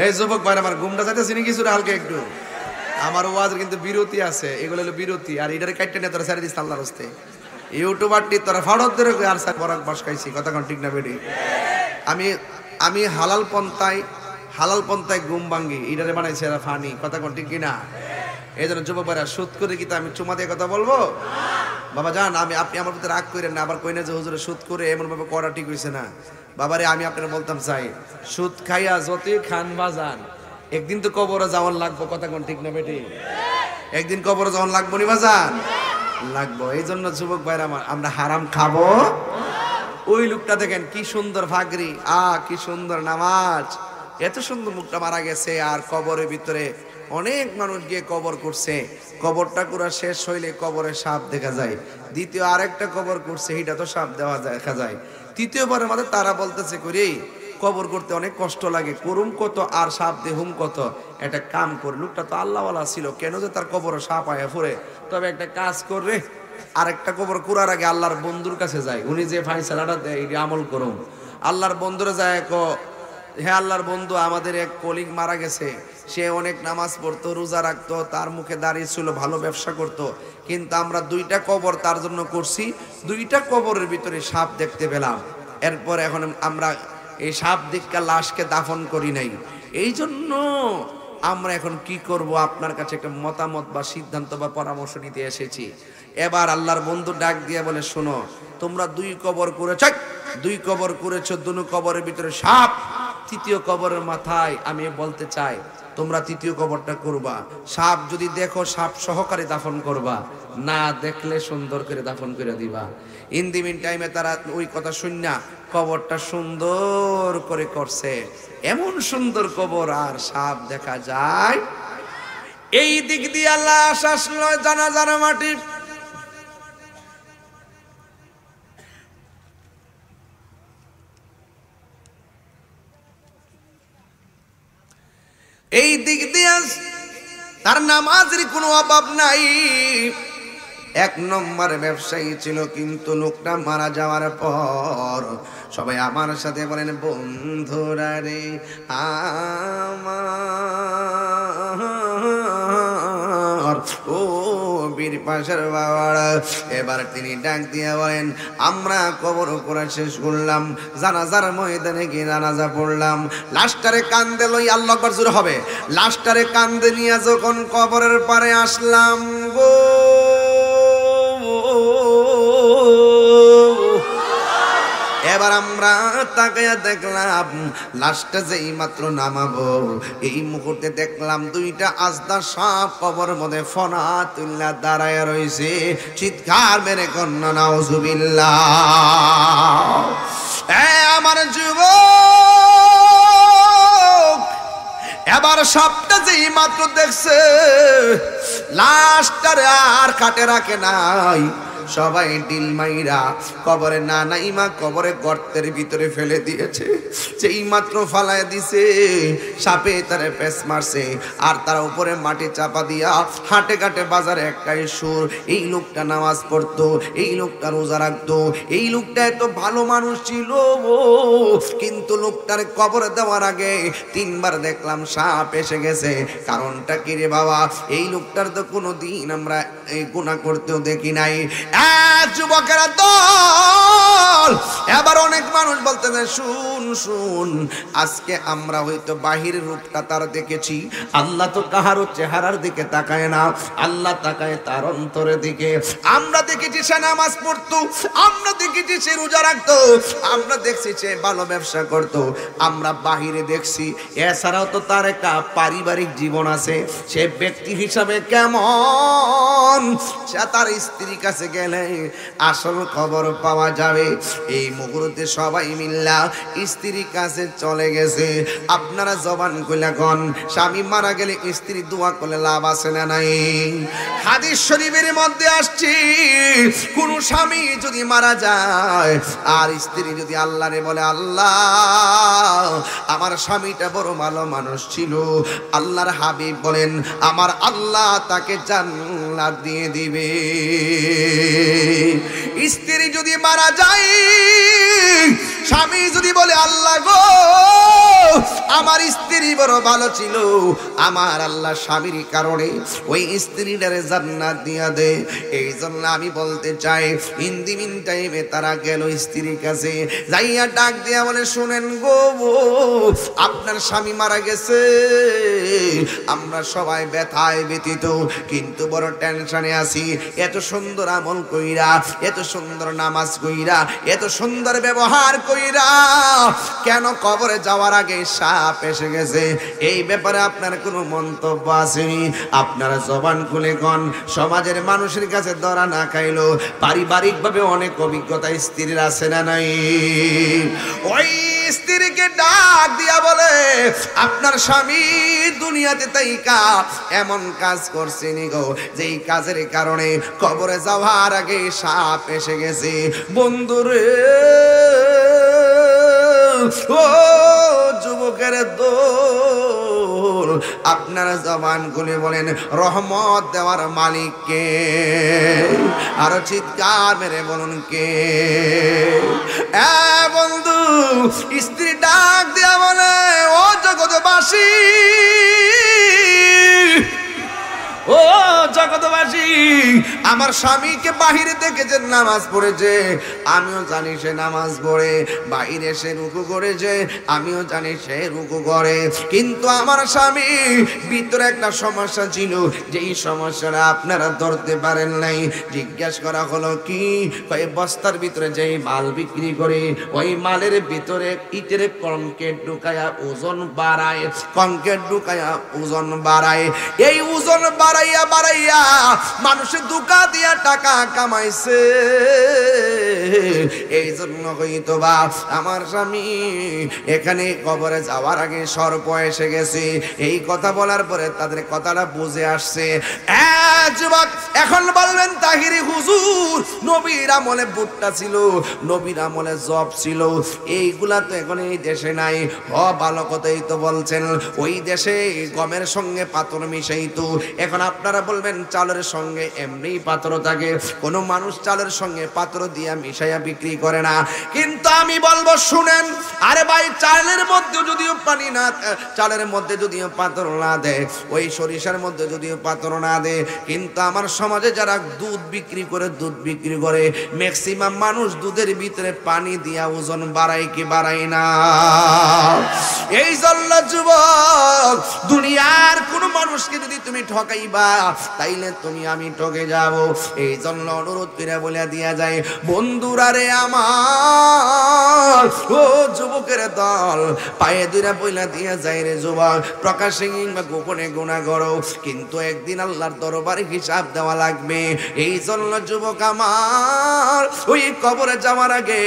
এই যুবক ভাই, আমার ঘুমটা যাইতেছি না কিছুটা হালকা একটু। আমার ওয়াজের কিন্তু বিরতি আছে, এগুলো হলো বিরতি। আর এটারে কাটতে নিয়ে তোরা ছেড়ে দিস আল্লাহর রাস্তে। ইউটিউবারটি তোরা ফাড়ত ধরে আর স্যার বরাক বাস খাইছি। কথা কোন ঠিক না বেটি? আমি হালাল পন্থায় ঘুম ভাঙ্গি, এটারে বানাইছে এরা ফানি। কথা কোন ঠিক কিনা? এই জন্য যুবক ভাইরা, সুদ করে কি আমি চুমা দিয়ে কথা বলবো? বাবা জান, আপনি আমার প্রতি রাগ করেন না, আবার কই না যে হুজুরে সুদ করে এমন ভাবে করা ঠিক হয়েছে না। বাবারে, আমি আপনারা বলতাম চাই, সুদ খাইয়া যতই খান বাজান, একদিন তো কবরে যাওয়ার লাগবো। কথা কোন ঠিক না বেটি? একদিন কবরে যাওয়ার লাগবো নি বাজান? লাগবো। এই জন্য যুবক ভাইরা আমার, আমরা হারাম খাবো। ওই লোকটা দেখেন কি সুন্দর ফাগরি, কি সুন্দর নামাজ, এত সুন্দর মুখটা মারা গেছে। আর কবরের ভিতরে অনেক মানুষ গিয়ে কবর করছে, কবরটা করা শেষ হইলে কবরে সাপ দেখা যায়। দ্বিতীয় আরেকটা কবর করছে, এটা তো সাপ দেখা যায়। তৃতীয়বারের মধ্যে তারা বলতেছে, করি কবর করতে অনেক কষ্ট লাগে, করুম কত আর সাপ দেহুম কত, একটা কাম করে। লোকটা তো আল্লাহওয়ালা ছিল, কেন যে তার কবরে সাপ আয়া পড়ে। তবে একটা কাজ করবে, আরেকটা কবর করার আগে আল্লাহর বন্ধুর কাছে যায়, উনি যে ফাইসালাটা দেয় এটা আমল করুম। আল্লাহর বন্ধুরা যায়, হে আল্লাহর বন্ধু, আমাদের এক কলিগ মারা গেছে, সে অনেক নামাজ পড়তো, রোজা রাখতো, তার মুখে দাঁড়িয়ে ছিল, ভালো ব্যবসা করতো, কিন্তু আমরা 2টা কবর তার জন্য করছি, 2টা কবরের ভিতরে সাপ দেখতে পেলাম। এরপর এখন আমরা এই সাপ দেখা লাশকে দাফন করি নাই। এই জন্য আমরা এখন কি করব, আপনার কাছে একটা মতামত বা সিদ্ধান্ত বা পরামর্শ নিতে এসেছি। এবার আল্লাহর বন্ধু ডাক দিয়ে বলে, শোনো, তোমরা 2 কবর করেছ, 2 কবর করেছো, 2 কবরের ভিতরে সাপ, 3য় কবরের মাথায় আমি বলতে চাই তোমরা 3য় কবরটা করবা। সাপ যদি দেখো সাপ সহকারে দাফন করবা, না দেখলে সুন্দর করে দাফন করে দিবা। ইন দি মিন টাইমে তারা ওই কথা শুননা কবরটা সুন্দর করে করছে। এমন সুন্দর কবর আর সাপ দেখা যায়। এই দিক দিয়ে লাশ আসলো জানাজার মাটি। এই দিক দিয়ে তার নামাজের কোনো অভাব নাই, 1 নম্বর ব্যবসায়ী ছিল, কিন্তু লোকটা মারা যাওয়ার পর সবাই আমার সাথে বলেন, বন্ধুরা রে আমার, ও বীর পাশের বাবারা। এবার তিনি ডাক দিয়ে বলেন, আমরা কবর করা শেষ করলাম, জানাজার ময়দানে গিয়ে জানাজা পড়লাম, লাশটারে কান্দে লই, আল্লাহু আকবার জোরে হবে, লাশটারে কান্দে নিয়ে যখন কবরের পারে আসলাম গো, এবার আমরা তাকায়া দেখলাম লাশটা যেই মাত্র নামাবো, এই মুহূর্তে দেখলাম 2টা আজদা সাপ কবর মধ্যে ফনা তুল্লা দাঁড়ায় রয়েছে। চিৎকার মেরে কন্যা নাউজুবিল্লাহ। আমার যুবক, এবার সাপটা যেই মাত্র দেখছে লাশটারে আর কাটে রাখে নাই, সবাই ডিল মাইরা কবরে না নাইমা কবরে গর্তের ভিতরে ফেলে দিয়েছে। যেই মাত্র ফালায় দিছে, সাপে তারে পেস মারছে, আর তার উপরে মাটি চাপা দিয়া হাটে ঘাটে বাজারে একটাই সুর, এই লোকটা নামাজ পড়তো, এই লোকটা রোজা রাখতো, এই লোকটা এত ভালো মানুষ ছিল, কিন্তু লোকটার কবরে দেওয়ার আগে 3বার দেখলাম সাপ এসে গেছে। কারণটা কি রে বাবা? এই লোকটার তো কোনো দিন আমরা এই গুনাহ করতেও দেখি নাই। যুবকেরা দল, এবার অনেক মানুষ বলতেছে, শুন শুন, আজকে আমরা হয়তো বাহিরের রূপটা তার দেখেছি, আল্লাহ তো কাহারও চেহারার দিকে তাকায় না, আল্লাহ তাকায় তার অন্তরের দিকে। আমরা দেখেছি সে নামাজ পড়তো, আমরা দেখেছি সে রোজা রাখতো, আমরা দেখছি সে ভালো ব্যবসা করতো, আমরা বাহিরে দেখছি। এছাড়াও তো তার একটা পারিবারিক জীবন আছে, সে ব্যক্তি হিসাবে কেমন, সে তার স্ত্রীর কাছে গেলে আসল খবর পাওয়া যাবে। এই মুহূর্তে সবাই মিল্লা স্ত্রীর কাছে চলে গেছে। আপনারা জবান কইলা কোন, স্বামী মারা গেলে স্ত্রী দোয়া করলে লাভ আছে না নাই? হাদিস শরীফের মধ্যে আসছে, কোন স্বামী যদি মারা যায় আর স্ত্রী যদি আল্লাহরে বলে, আল্লাহ আমার স্বামীটা বড় ভালো মানুষ ছিল, আল্লাহর হাবিব বলেন আমার আল্লাহ তাকে জান্নাত দিয়ে দিবে। স্ত্রী যদি মারা যায়, স্বামী যদি বলে, আল্লাহ গো আমার স্ত্রী বড় ভালো ছিল, আমার আল্লাহ স্বামীর কারণে ওই স্ত্রীটারে জান্নাত দিয়া দে। এই জন্য আমি বলতে চাই, ইন দি মিন টাইমে তারা গেল স্ত্রীর কাছে, যাইয়া ডাক দিয়া বলে, শুনেন গো, আপনার স্বামী মারা গেছে, আমরা সবাই ব্যথায় ব্যথিত, কিন্তু বড় টেনশনে আছি। এত সুন্দর আমল কইরা, এত সুন্দর নামাজ কইরা, এত সুন্দর ব্যবহার কইরা, কেন কবরে যাওয়ার আগে সাপ এসে গেছে? এই ব্যাপারে আপনার কোনো মন্তব্য আসেনি? আপনারা জবান খুলে কোন, সমাজের মানুষের কাছে ধরা না খাইলো পারিবারিক ভাবে অনেক অভিজ্ঞতা স্ত্রীর আছে না নাই? ওই স্ত্রীকে ডাক দিয়া বলে, আপনার স্বামী দুনিয়াতে তাইকা এমন কাজ করছেনি গো, যেই কাজের কারণে কবরে যাওয়ার আগে সাপ এসে গেছে। বন্ধুরে, ও যুবকের দোল, আপনারা জবান খুলে বলেন, রহমত দেওয়ার মালিককে, আরো চিৎকার মেরে বলুন কে? বন্ধু, স্ত্রী ডাক দিয়া বলে, ও জগৎবাসী, ও জগৎবাসী, আমার স্বামীকে বাহিরে থেকে যে নামাজ পড়েছে, আমিও জানি সে নামাজ পড়ে। বাইরে সে রুকু করেছে, আমিও জানি সে রুকু করে। কিন্তু আমার স্বামী ভিতরে একটা সমস্যা ছিল, যেই সমস্যাটা আপনারা ধরতে পারেন নাই। জিজ্ঞেস করা হলো কি? কয় বস্তার ভিতরে যেই মাল বিক্রি করে, ওই মালের ভিতরে ইটের কংক্রিট ঢুকায়া ওজন বাড়ায়, কংক্রিট ঢুকায়া ওজন বাড়ায়। এই ওজন বাড়াইয়া বাড়াইয়া মানুষের দুকা দিয়া টাকা কামাইছে। এই জন্য হয়তো বা আমার স্বামী এখানে কবরে যাওয়ার আগে সর্প এসে গেছে। এই কথা বলার পরে তাদের কথাটা বুঝে আসছে। যুবক এখন বলবেন, তাহিরি হুজুর, নবীর আমলে ভুট্টা ছিল, নবীর আমলে জব ছিল, এইগুলা তো এখন এই দেশে নাই। ভালো কথাই তো বলছেন, ওই দেশে গমের সঙ্গে পাথর মিশাইতো। এখন আপনারা বলবেন চালের সঙ্গে এমনি পাথর থাকে, কোনো মানুষ চালের সঙ্গে পাথর দিয়া মিশাইয়া বিক্রি করে না। কিন্তু আমি বলবো শুনেন, আরে ভাই, চালের মধ্যে যদিও পানি না, চালের মধ্যে যদিও পাথর না দেয়, ওই সরিষার মধ্যে যদিও পাথর না দেয়, কিন্তু আমার সমাজে যারা দুধ বিক্রি করে ম্যাক্সিমাম মানুষ দুধের ভিতরে পানি দিয়া ওজন বাড়ায় কি বাড়ায় না? এই জন্য যুবক, দুনিয়ার কোন মানুষকে যদি তুমি ঠকাইবা, তাইলে তুমি আমি ঠকে যাব। এই জন্য অনুরোধ করে বলে দিয়া যায়, বন্ধুরা রে আমার, ও যুবকের দল, পায়ে দুইরা বইলা দিয়া যায় রে যুবক, প্রকাশ্যে কিংবা গোপনে গুনাহ করো, কিন্তু একদিন আল্লাহর দরবারে হিসাব দেওয়া লাগবে। এই জন্য যুবক আমার, ওই কবরে যাওয়ার আগে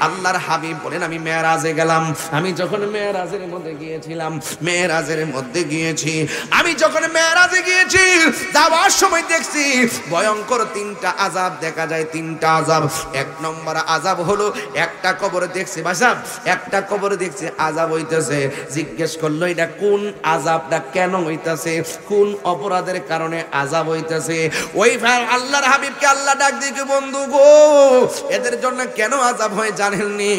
আল্লাহর হাবিব বলেন, আমি মেরাজে গেলাম। আমি যখন মেরাজের মধ্যে গিয়েছিলাম, আমি যখন মেরাজে গিয়েছি, যাওয়ার সময় দেখছি ভয়ঙ্কর তিনটা আযাব দেখা যায়। তিনটা আযাব। এক নম্বর আযাব হলো, একটা কবরে দেখছি বাসাব, একটা কবরে দেখছি আযাব হইতেছে। জিজ্ঞেস করলো, এটা কোন আযাবটা, কেন হইতেছে, কোন অপরাধের কারণে আযাব হইতেছে? ওই আল্লাহর হাবিবকে আল্লাহ ডাক দিয়ে, বন্ধু গো, এদের জন্য কেন আযাব হয় জানেননি?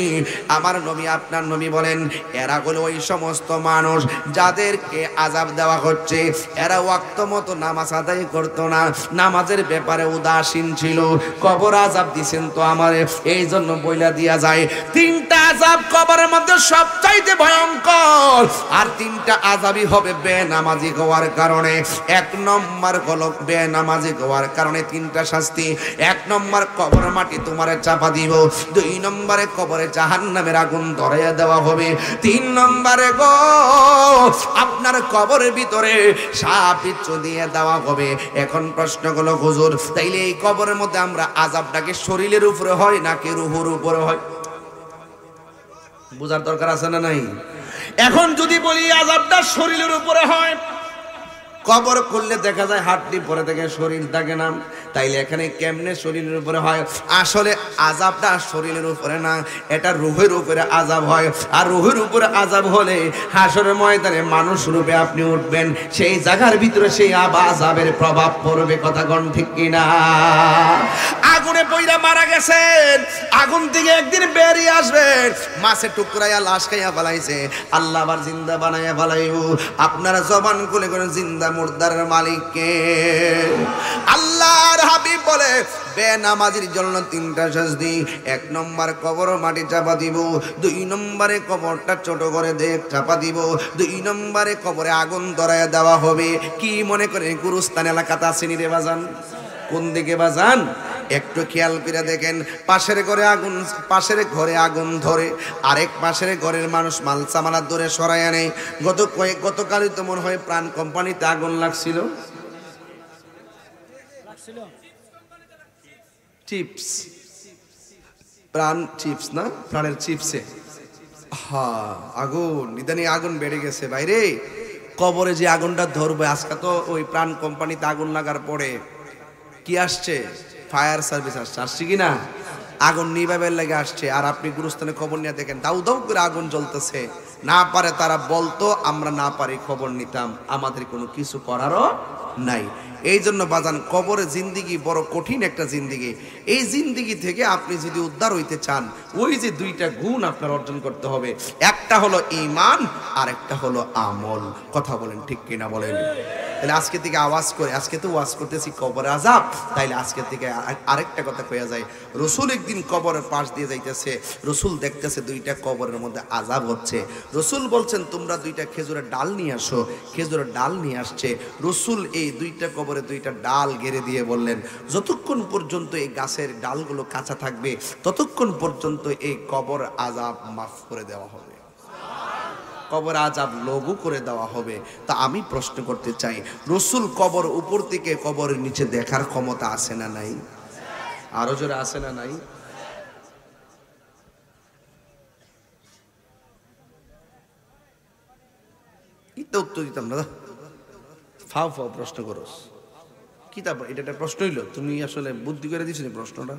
আমার নবী, আপনার নবী বলেন, এরা হলো ওই সমস্ত মানুষ যাদেরকে আযাব দেওয়া হচ্ছে, এরা ওয়াক্ত মতো নামাজ আদায় করতো না, নামাজের ব্যাপারে উদাসীন ছিল। কবর আযাব দিছেন তো আমারে, এই জন্য বইলা দিয়া যায়, তিনটা আযাব কবরের মধ্যে সবচাইতে ভয়ঙ্কর। আর তিনটা আযাবই হবে বেনামাজি হওয়ার কারণে। এক নম্বর হলো বেনামাজি হওয়ার কারণে তিনটা শাস্তি। এক নম্বর, কবর মাটি তোমারে চাপা দিব। দুই নম্বরে, কবরে জাহান্নামের আগুন ধরাইয়া দেওয়া হবে। তিন নম্বরে গো, আপনার কবরের ভিতরে সাপ বিচ্ছু দিয়ে দেওয়া হবে। এখন প্রশ্ন হলো, হুজুর, তাইলে এই কবরের মধ্যে আমরা আযাবটাকে শরীরের উপরে হয় নাকি রূহের উপরে হয়? বুঝার দরকার আছে না নাই? এখন যদি বলি আযাবটা শরীরের উপরে হয়, কবর খুললে দেখা যায় হাড্ডি পরে থেকে শরীর থাকে না, তাইলে এখানে কেমনে শরীরের উপরে হয়? আসলে আযাবটা শরীরের উপরে না, এটা রূহের উপরে আযাব হয়। আর রূহের উপরে আযাব হলে হাসরের ময়দানে মানুষ রূপে আপনি উঠবেন, সেই জায়গার ভিতরে সেই আযাবের প্রভাব পড়বে। কথা কোন ঠিক কিনা? আগুনে পইরা মারা গেছেন, আগুন থেকে একদিন বেরিয়ে আসবেন, মাছে টুকরাইয়া লাশ খাইয়া ফেলাইছে, আল্লাহ আবার জিন্দা বানাইয়া ফেলাইব। আপনারা জবান খুলে করেন, জিন্দা মুর্দার মালিককে। আল্লাহর হাবিব বলে, বেনামাজির জন্য তিনটা শাস্তি। এক নম্বর, কবর মাটি চাপা দিব। দুই নম্বরে, কবরটা ছোট করে চাপা দিব। দুই নম্বরে, কবরে আগুন ধরাইয়া দেওয়া হবে। কি মনে করে গুরুস্থান এলাকাতে আসেনি রে বাজান? কোন দিকে বাজান? একটু খেয়াল করে দেখেন, পাশের ঘরে আগুন ধরে, আরেক পাশের ঘরের মানুষ মাল সামানা ধরে সরাই আনে। গতকালই তো মনে হয় প্রাণ কোম্পানিতে আগুন লাগছিল। চিপস, প্রাণ চিপস না, প্রাণের চিপসে আগুন, ইদানিং আগুন বেড়ে গেছে বাইরে। কবরে যে আগুনটা ধরবে, আজকে তো ওই প্রাণ কোম্পানিতে আগুন লাগার পরে কি আসছে? ফায়ার সার্ভিস আসছে কি না? আগুন নিভাবের লেগে আসছে, আর আপনি গুরুস্থানে খবর নিয়ে দেখেন দাউ দাউ করে আগুন জ্বলতেছে। না পারে তারা বলতো, আমরা না পারি খবর নিতাম, আমাদের কোনো কিছু করারও নাই। এই জন্য বাজান, কবরে জিন্দিগি বড় কঠিন একটা জিন্দিগি। এই জিন্দিগি থেকে আপনি যদি উদ্ধার হইতে চান, ওই যে দুইটা গুণ আপনার অর্জন করতে হবে, একটা হলো ঈমান আর একটা হলো আমল। কথা বলেন ঠিক কিনা বলেন? তাহলে আজকে থেকে আওয়াজ করে, আজকে তো ওয়াজ করতেছি কবরে আযাব, তাইলে আজকে থেকে আরেকটা কথা কইয়া যায়। রসুল একদিন কবরের পাশ দিয়ে যাইতেছে, রসুল দেখতেছে দুইটা কবরের মধ্যে আযাব হচ্ছে। রসুল বলছেন তোমরা দুইটা খেজুরের ডাল নিয়ে আসো। খেজুরের ডাল নিয়ে আসছে। রসুল এই দুইটা কবরে দুইটা ডাল গেড়ে দিয়ে বললেন, যতক্ষণ পর্যন্ত এই গাছের ডালগুলো কাঁচা থাকবে ততক্ষণ পর্যন্ত এই কবর আযাব মাফ করে দেওয়া হবে, কবর আযাব লঘু করে দেওয়া হবে। তা আমি প্রশ্ন করতে চাই, রসুল কবর উপর থেকে কবরের নিচে দেখার ক্ষমতা আছে না নাই? আরো জোরে আছে না নাই? এটা উত্তর দিতাম না, ফাও ফাও প্রশ্ন করস কি? তারপর এটা একটা প্রশ্ন হইল? তুমি আসলে বুদ্ধি করে দিছো প্রশ্নটা?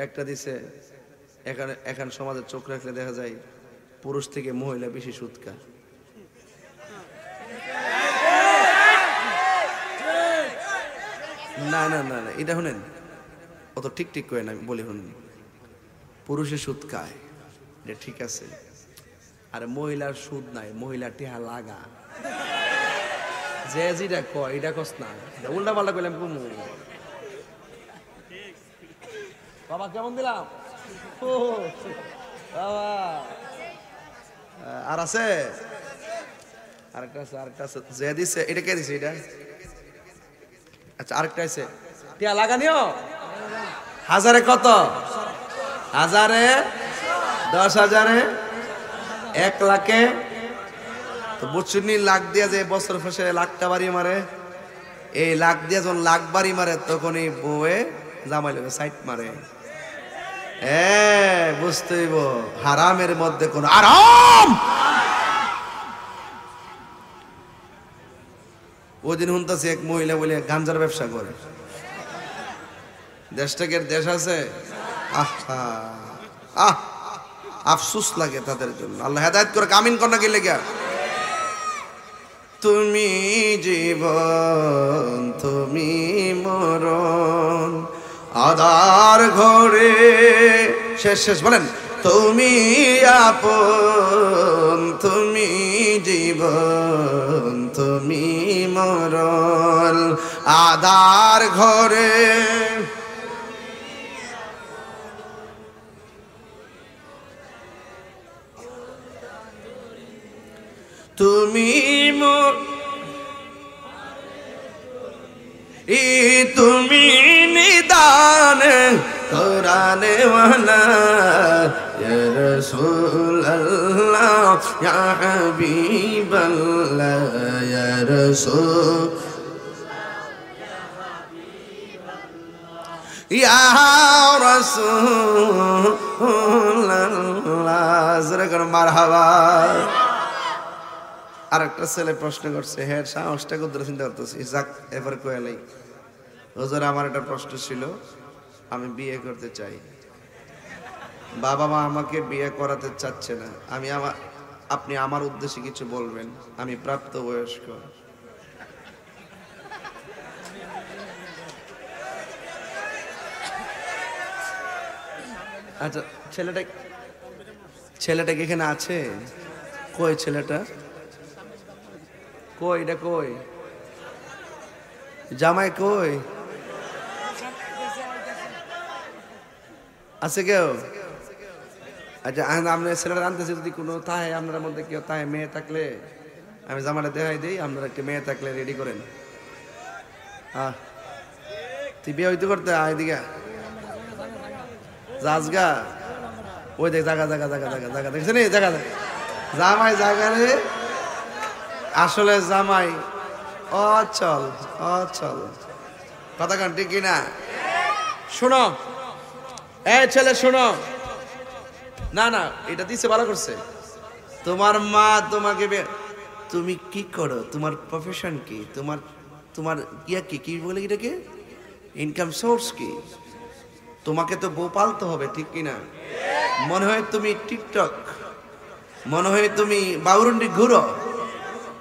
একটা দিছে, এখানে এখানে সমাজের চোখ রাখলে দেখা যায় পুরুষ থেকে মহিলা বেশি সুদ খায়। না না না না, এটা শুনেন, অত ঠিক ঠিক করে না, আমি বলি শুনেন। পুরুষে সুদ খায়, এটা ঠিক আছে, আর মহিলার সুদ নাই, মহিলা টিহা লাগা। যে যেটা কয় এটা কস না, উল্টা পাল্টা করলাম কুমু। বাবা কেমন দিলাম? বাবা আর আছে, আরেকটা আছে, আরেকটা আছে। যে দিছে এটা কে দিছে এটা? আচ্ছা আরেকটা আছে, টিয়া লাগানিও হাজারে কত? হাজারে, 10,000-এ, 1 লাখে। তো বুঝছুনি, লাখ দিয়া যে বছর শেষে লাখটা বাড়ি মারে, এই লাখ দিয়া যখন লাখ বাড়ি মারে তখন এই বউয়ে জামাই লোকে সাইড মারে। বুঝতে হইব হারামের মধ্যে কোন আরাম। ওই দিন শুনতেছি এক মহিলা বলে গাঞ্জার ব্যবসা করে, দেশটাকে দেশ আছে। আফসুস লাগে তাদের জন্য। আল্লাহ হেদায়েত করে, কামিন কর না কি লেগে। তুমি জীবন তুমি মরণ, আধার ঘরে, শেষ শেষ বলেন, তুমি আপন তুমি জীবন তুমি মরণ, আধার ঘরে। তুমি তুমি নিদান কোরআনে ওয়ালা, ইয়া রাসূলুল্লাহ ইয়া হাবিবাল্লাহ, ইয়া রাসূল ইয়া রাসূলুল্লাহ। জোরে করে মারহাবা। আরেকটা ছেলে প্রশ্ন করছে, হ্যাঁ সাহসটা কত চিন্তা করতেছি, যাক এবার কয়ালাই। হুজুর আমার একটা প্রশ্ন ছিল, আমি বিয়ে করতে চাই, বাবা মা আমাকে বিয়ে করাতে চাচ্ছে না, আপনি আমার উদ্দেশ্যে কিছু বলবেন, আমি প্রাপ্ত বয়স্ক। আচ্ছা ছেলেটা কি এখানে আছে? কই ছেলেটা? কই এটা? কই জামাই? কই আছে কেউ? আচ্ছা আমরা ছেলেটা আনতেছি, যদি কোনো তাহে আপনার মধ্যে কেউ তাহে মেয়ে থাকলে আমি জামাটা দেখাই দিই, আপনারা একটা মেয়ে থাকলে রেডি করেন। তুই বিয়ে হইতে করতে এদিকে যাসগা, ওই দেখ জায়গা জায়গা জায়গা জায়গা জায়গা দেখছেন, এই জায়গা জামাই জায়গা রে, আসলে জামাই অচল অচল। কথা কান ঠিক কিনা? শোনো এই ছেলে শোনো, না না এটা দিছে ভালো করছে। তোমার মা তোমাকে, তুমি কি করো, তোমার প্রফেশন কি, তোমার তোমার ইয়া কি বলে এটাকে, ইনকাম সোর্স কি? তোমাকে তো বউ পালতে হবে, ঠিক কিনা? মনে হয় তুমি টিকটক, মনে হয় তুমি বাউরুন্ডি ঘুরো,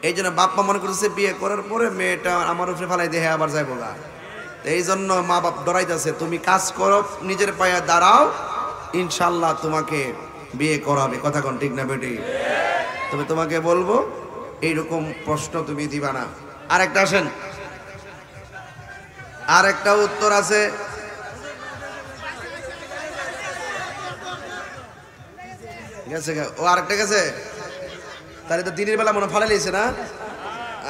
এই জন্য বাপ্পা মনে করতেছে বিয়ে করার পরে মেয়েটা আমার উপরে ফালাই দিয়ে আবার যাইব গা। এই জন্য মা বাপ ডরাইতেছে, তুমি কাজ করো, নিজের পায়ে দাঁড়াও, ইনশাল্লাহ তোমাকে বিয়ে করাবে। কথা কোন ঠিক না বেটি? তবে তোমাকে বলবো এইরকম প্রশ্ন তুমি দিবা না। আরেকটা আসেন, আরেকটা উত্তর আছে। গেছে ও আরেকটা গেছে, তাহলে তো দিনের বেলা মনে ফালাই লিয়েছে না,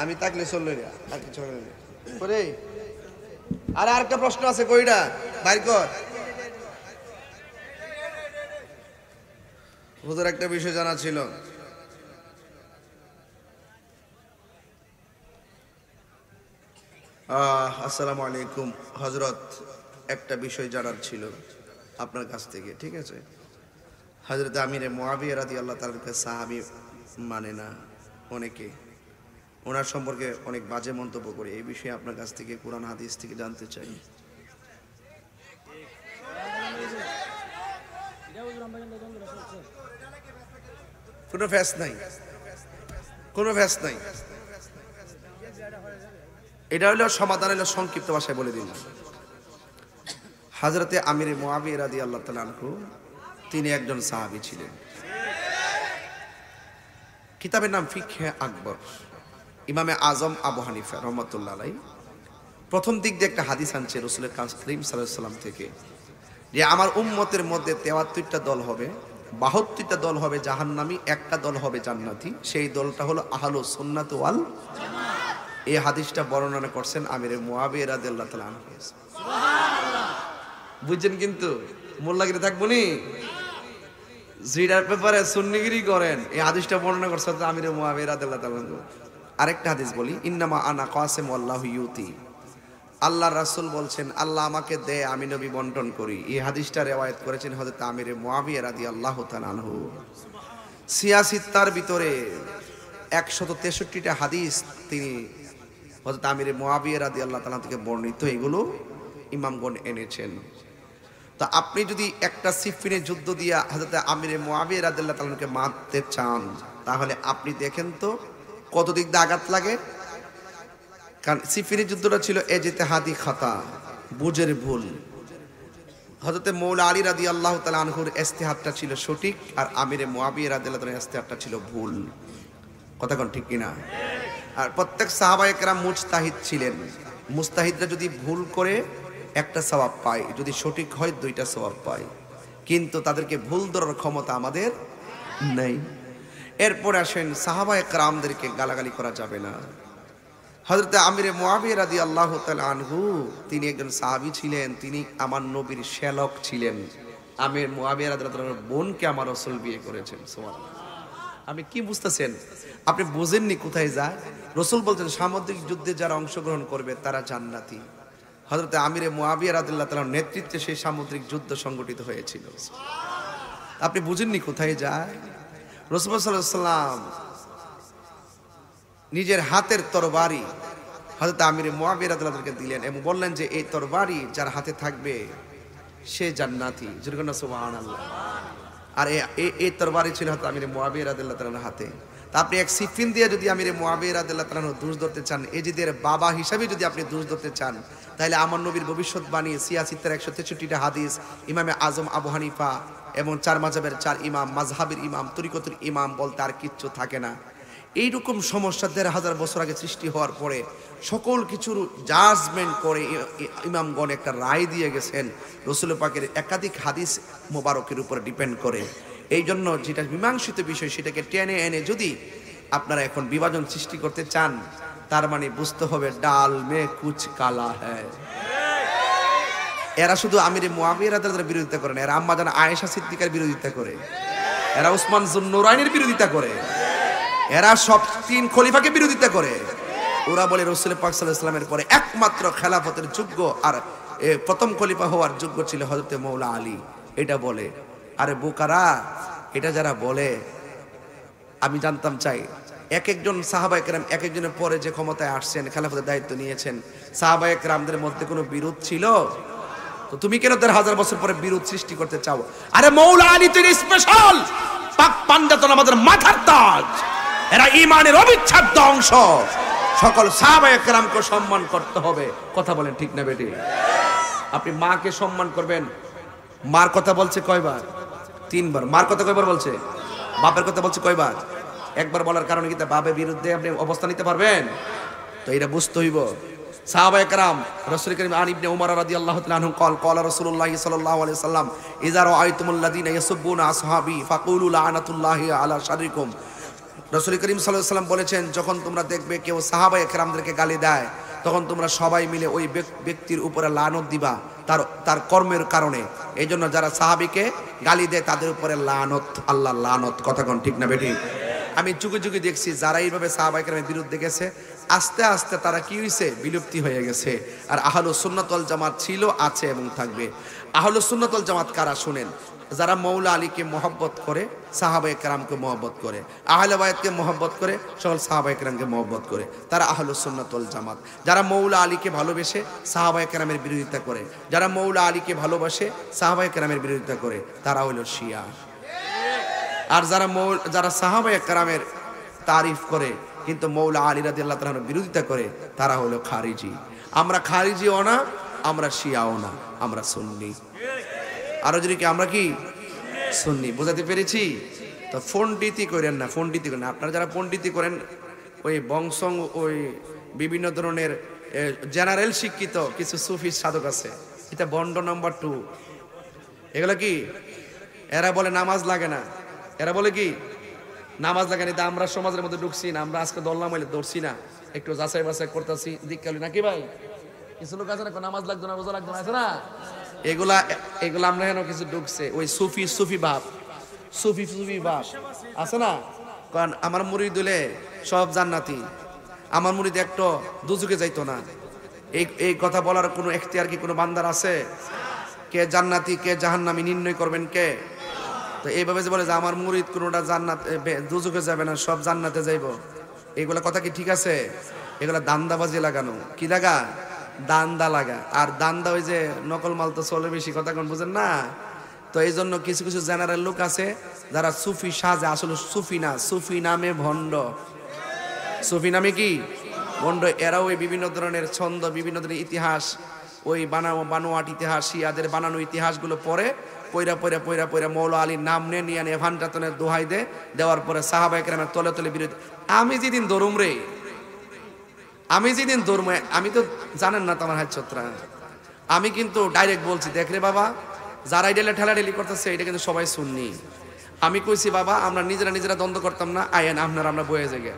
আমি তাকলে চললো আর কিছু করে। আরে আরেকটা প্রশ্ন আছে, কইটা বাইর কর। হুজুর একটা বিষয় জানা ছিল, আসসালামু আলাইকুম হযরত, একটা বিষয় জানার ছিল আপনার কাছ থেকে, ঠিক আছে? হযরত আমির মুআবিয়া রাদিয়াল্লাহু তাআলা সাহাবী মানে না অনেকে, ওনার সম্পর্কে অনেক বাজে মন্তব্য করে, এই বিষয়ে আপনার কাছ থেকে কোরআন হাদিস থেকে জানতে চাই। কোনো ফ্যাস নাই, কোনো ফ্যাস নাই। এটা হলো সমাধান, হলো সংক্ষিপ্ত ভাষায় বলে দিন। হযরতে আমির মুআবিয়া রাদিয়াল্লাহু তাআলা আনহু তিনি একজন সাহাবী ছিলেন। কিতাবের নাম ফিকহে আকবর, ইমামে আজম আবু হানিফা রহমাতুল্লাহ আলাইহি প্রথম দিক দিয়ে একটা হাদিস আনছে রাসূল করিম সাল্লাল্লাহু আলাইহি ওয়াসাল্লাম থেকে, যে আমার উম্মতের মধ্যে 73টা দল হবে, 72টা দল হবে জাহান্নামী, একটা দল হবে জান্নাতি, সেই দলটা হলো আহলুস সুন্নাত ওয়াল জামাত। এই হাদিসটা বর্ণনা করছেন আমির মুআবিয়া রাদিয়াল্লাহু তাআলা আনহু। সুবহানাল্লাহ, বুঝছেন? কিন্তু মোল্লাগিরি থাকবো নি, জিরার ব্যাপারে সুন্নিগিরি করেন, এই হাদিসটা বর্ণনা করছেন আমির মুআবিয়া রাদিয়াল্লাহু তাআলা আনহু। আরেকটা হাদিস বলি, ইন্নামা আনা কাসিম আল্লাহু ইউতি, আল্লাহর রাসূল বলছেন আল্লাহ আমাকে দেয়, আমি নবী বন্টন করি। এই হাদিসটা রিওয়ায়াত করেছেন হযরত আমির মুআবিয়া রাদিয়াল্লাহু তাআলা আনহু। সিয়াসিত্তার ভিতরে 163টা হাদিস তিনি হযরত আমির মুআবিয়া রাদিয়াল্লাহু তাআলা থেকে বর্ণিত, এগুলো ইমামগণ এনেছেন। তো আপনি যদি একটা সিফিনের যুদ্ধ দিয়ে হযরত আমির মুআবিয়া রাদিয়াল্লাহু তাআলাকে মারতে চান, তাহলে আপনি দেখেন তো কত দিক দিয়ে আঘাত লাগে। কারণ সিফিনের যুদ্ধটা ছিল ইজতিহাদি খাতা, বুঝের ভুল। হযরতে মৌলা আলী রাদিয়াল্লাহু তাআলা আনহুর ইজতিহাদটা ছিল সঠিক, আর আমির মুআবিয়া রাদিয়াল্লাহু তাআলার ইজতিহাদটা ছিল ভুল। কথা কোন ঠিক কিনা? আর প্রত্যেক সাহাবায়ে কেরাম মুজতাহিদ ছিলেন। মুজতাহিদরা যদি ভুল করে একটা সওয়াব পায়, যদি সঠিক হয় 2টা সওয়াব পায়, কিন্তু তাদেরকে ভুল ধরার ক্ষমতা আমাদের নেই। এরপর আসেন সাহাবায়ে কেরামদেরকে গালাগালি করা যাবে না। হযরত আমির মুআবিয়া রাদিয়াল্লাহু তাআলা আনহু তিনি একজন সাহাবী ছিলেন, তিনি আমার নবীর শ্যালক ছিলেন। আমির মুআবিয়া রাদিয়াল্লাহু তাআলার বোনকে আমার রাসূল বিয়ে করেছেন। সুবহানাল্লাহ, আপনি কি বুঝতেছেন? আপনি বুঝেননি কোথায় যায়। রাসূল বলছেন সামুদ্রিক যুদ্ধে যারা অংশগ্রহণ করবে তারা জান্নাতি। হযরত আমির মুআবিয়া রাদিয়াল্লাহু তাআলার নেতৃত্বে সেই সামুদ্রিক যুদ্ধ সংগঠিত হয়েছিল। আপনি বুঝেননি কোথায় যায়। রাসূল সাল্লাল্লাহু আলাইহি ওয়াসাল্লাম নিজের হাতের তরবারি হযরত আমির মুআবিয়া রাদিয়াল্লাহু তাআলাকে দিলেন এবং বললেন যে এই তরবারি যার হাতে থাকবে সে জান্নাতি। যেরকম সুবহানাল্লাহ। আর এই তরবারি ছিল হযরত আমির মুআবিয়া রাদিয়াল্লাহু তাআলার হাতে। তা আপনি এক সিফিন দিয়ে যদি আমির মুআবিয়া রাদিয়াল্লাহু তাআলার দোষ ধরতে চান, এজিদের বাবা হিসাবে যদি আপনি দোষ ধরতে চান, তাহলে আমার নবীর ভবিষ্যৎবাণী সিয়াসিত্তার 163টা হাদিস, ইমামে আজম আবু হানিফা এবং 4 মাযহাবের 4 ইমাম, মাযহাবের ইমাম, তরিকতের ইমাম বলতে আর কিচ্ছু থাকে না। এইরকম সমস্যা 1500 বছর আগে সৃষ্টি হওয়ার পরে সকল কিছুর জাজমেন্ট করে ইমামগণ একটা রায় দিয়ে গেছেন রাসূল পাকের একাধিক হাদিস মোবারকের উপর ডিপেন্ড করে। এই জন্য যেটা মীমাংসিত বিষয় সেটাকে টেনে এনে যদি আপনারা এখন বিভাজন সৃষ্টি করতে চান, তার মানে বুঝতে হবে ডাল মে কুছ কালা হ্যায়। এরা শুধু আমির মুআবিয়া রাদিয়াল্লাহু তাআলার বিরোধিতা করে না, এরা আম্মা জান আয়েশা সিদ্দিকার বিরোধিতা করে, এরা উসমান যুন্নুরাইনের বিরোধিতা করে, এরা সব 3 খলিফাকে বিরোধিতা করে। ওরা বলে রাসূল পাক সাল্লাল্লাহু আলাইহি ওয়াসাল্লামের পরে একমাত্র খেলাফতের যোগ্য আর প্রথম খলিফা হওয়ার যোগ্য ছিল হযরত মৌলা আলী। এটা বলে। আরে বোকারা, এটা যারা বলে আমি জানতাম চাই এক একজন সাহাবায়ে কেরাম এক একজনের পরে যে ক্ষমতায় আসছেন, খেলাফতের দায়িত্ব নিয়েছেন, সাহাবায়ে কেরামদের মধ্যে কোনো বিরোধ ছিল? তো তুমি কেন ১,৫০০ বছর পরে বিরোধ সৃষ্টি করতে চাও? আরে মৌলা আলী তুই স্পেশাল, পাক পাঞ্জাতন আমাদের মাথার তাজ, এরা ঈমানের অবিচ্ছেদ্য অংশ। সকল সাহাবায়ে কেরামকে সম্মান করতে হবে। কথা বলেন ঠিক না বেটি? আপনি মাকে সম্মান করবেন। মার কথা বলছে কয়বার? ৩ বার। মার কথা কয়বার বলছে? বাপের কথা বলছে কয়বার? একবার বলার কারণে কি তা বাপের বিরুদ্ধে আপনি অবস্থান নিতে পারবেন? তো এটা বুঝতে হইব। সাহাবায়ে কেরাম, রাসূল করিম আন ইবনে উমর রাদিয়াল্লাহু তাআলা আনহু قال قال রাসূলুল্লাহ সাল্লাল্লাহু আলাইহি ওয়াসাল্লাম ইযা রাআইতুমুল্লাযীনা ইয়াসুবুনা আসহাবি ফাকুলু লানাতুল্লাহি আলা শাররিকুম। রাসূল করিম সাল্লাল্লাহু আলাইহি ওয়াসাল্লাম বলেছেন, যখন তোমরা দেখবে কেউ সাহাবায়ে কেরামদেরকে গালি দেয়, তখন তোমরা সবাই মিলে ওই ব্যক্তির উপরে লানত দিবা তার কর্মের কারণে। এই জন্য যারা সাহাবীকে গালি দেয় তাদের উপরে লানত, আল্লাহ লানত। কথা কোন ঠিক না বেটি? আমি যুগে যুগে দেখছি যারা এইভাবে সাহাবায়ে কেরামের বিরুদ্ধে গেছে, আস্তে আস্তে তারা কি হয়েছে? বিলুপ্তি হয়ে গেছে। আর আহলুস সুন্নাত ওয়াল জামাত ছিল, আছে এবং থাকবে। আহলুস সুন্নাত ওয়াল জামাত কারা? শুনেন, যারা মৌলা আলীকে মহব্বত করে, সাহাবায়ে কেরামকে মহব্বত করে, আহলে বায়াতকে মহব্বত করে, সকল সাহাবায়ে কেরামকে মহব্বত করে, তারা আহলুস সুন্নাত ওয়াল জামাত। যারা মৌলা আলীকে ভালোবেসে সাহাবায়ে কেরামের বিরোধিতা করে, যারা মৌলা আলীকে ভালোবাসে সাহাবায়ে কেরামের বিরোধিতা করে, তারা হলো শিয়া। আর যারা সাহাবায়ে কেরামের তারিফ করে কিন্তু মৌলা আলী রাদিয়াল্লাহু তাআলার বিরোধিতা করে, তারা হলো খারিজি। আমরা খারিজিও না, আমরা শিয়াও না, আমরা সুন্নি। আরো যদি কি আমরা কি সুন্নি? বোঝাতে পেরেছি? তো পণ্ডিতি করেন না, পণ্ডিতি করেন না। আপনারা যারা পণ্ডিতি করেন, ওই বংশং, ওই বিভিন্ন ধরনের জেনারেল শিক্ষিত কিছু সুফি সাধক আছে, এটা বন্ড নাম্বার 2। এগুলো কি? এরা বলে নামাজ লাগে না, এরা বলে কি নামাজ লাগে না। আমরা সমাজের মধ্যে ঢুকছি না, আমরা আজকে দল্লা মাইলে ধরছি না, একটু যাচাই বাছাই করতেছি, দিককালি নাকি ভাই? কিছু লোক আছে না নামাজ লাগতো না, রোজা লাগতো না, আছে না? এগুলা আমরা হেন কিছু ঢুকছে, ওই সুফি ভাব আছে না? কারণ আমার মুরিদ হলে সব জান্নাতি, আমার মুরিদ একটু দুজকে যাইতো না। এই কথা বলার কোনো এখতিয়ার কি কোনো বান্দার আছে? কে জান্নাতি কে জাহান্নামী নির্ণয় করবেন কে? তো এইভাবে যে বলে যে আমার মুরিদ কোনোটা জান্নাত দুজকে যাবে না, সব জান্নাতে যাইব, এগুলা কথা কি ঠিক আছে? এগুলা দান্দাবাজি লাগানো। কি লাগা? দান্দা লাগা। আর দান্দা ওই যে নকল মাল তো চলে বেশি, কথা কোন বুঝেন না? তো এই জন্য কিছু কিছু জেনারেল লোক আছে যারা সুফি সাজে, আসলে সুফি না, সুফি নামে ভণ্ড। সুফি নামে কি ভণ্ড। এরাও ওই বিভিন্ন ধরনের ছন্দ, বিভিন্ন ধরনের ইতিহাস, ওই বানোয়াট ইতিহাস, শিয়াদের বানানো ইতিহাসগুলো পড়ে পয়রা মৌলা আলীর নাম নিয়ে ভান্ডাতনের দোহাই দেওয়ার পরে সাহাবায়ে কেরামের তলে তলে বিরোধী। আমি যেদিন ধরুম, আমি তো জানেন না তোমার হাত ছত্রা, আমি কিন্তু ডাইরেক্ট বলছি, দেখ রে বাবা, যারা ডেলে ঠেলাঠেলি করতেছে এটা কিন্তু সবাই সুন্নি। আমি কইছি বাবা, আমরা নিজেরা দ্বন্দ্ব করতাম না, আয়েন আমরা বয়ে জায়গা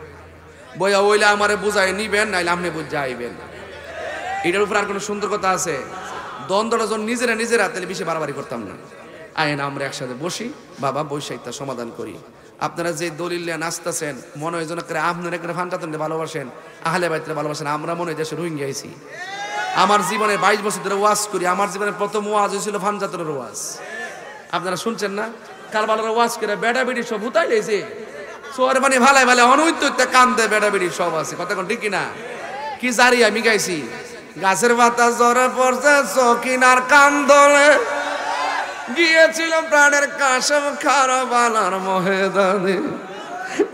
বইয়া ওইলে আমারে বুঝাই নিবেন, নাইলে আপনি বুঝা আইবেন। এটার উপর আর কোনো সুন্দর কথা আছে? দ্বন্দ্বটা যখন নিজেরা তাহলে বেশি বাড়াবাড়ি করতাম না। আয়েন আমরা একসাথে বসি বাবা, বৈশাখটা সমাধান করি। আপনারা যে দলিল নাচতেছেন, মনে হয় যেন করে আপনারা একটা ফান্টাতনকে ভালোবাসেন, আহলে বাইতরে ভালোবাসেন। আমরা মনে হয় দেশে রোহিঙ্গা আইছি। আমার জীবনে 22 বছর ধরে ওয়াজ করি, আমার জীবনের প্রথম ওয়াজ হয়েছিল ফান্টাতনের ওয়াজ। আপনারা শুনছেন না? কারবালার ওয়াজ করে বেড়া বেড়ি সব হুতাই লেছে, সোয়ার মানে ভালাই অনৈত্য কান্দে বেড়া বেড়ি সব আছে। কথা কোন ঠিক কিনা? কি জারি আমি গাইছি, গাছের পাতা জ্বরে পড়ছে সকিনার কান্দলে, গিয়েছিল প্রাণের কাশম খারাবালার ময়দানে।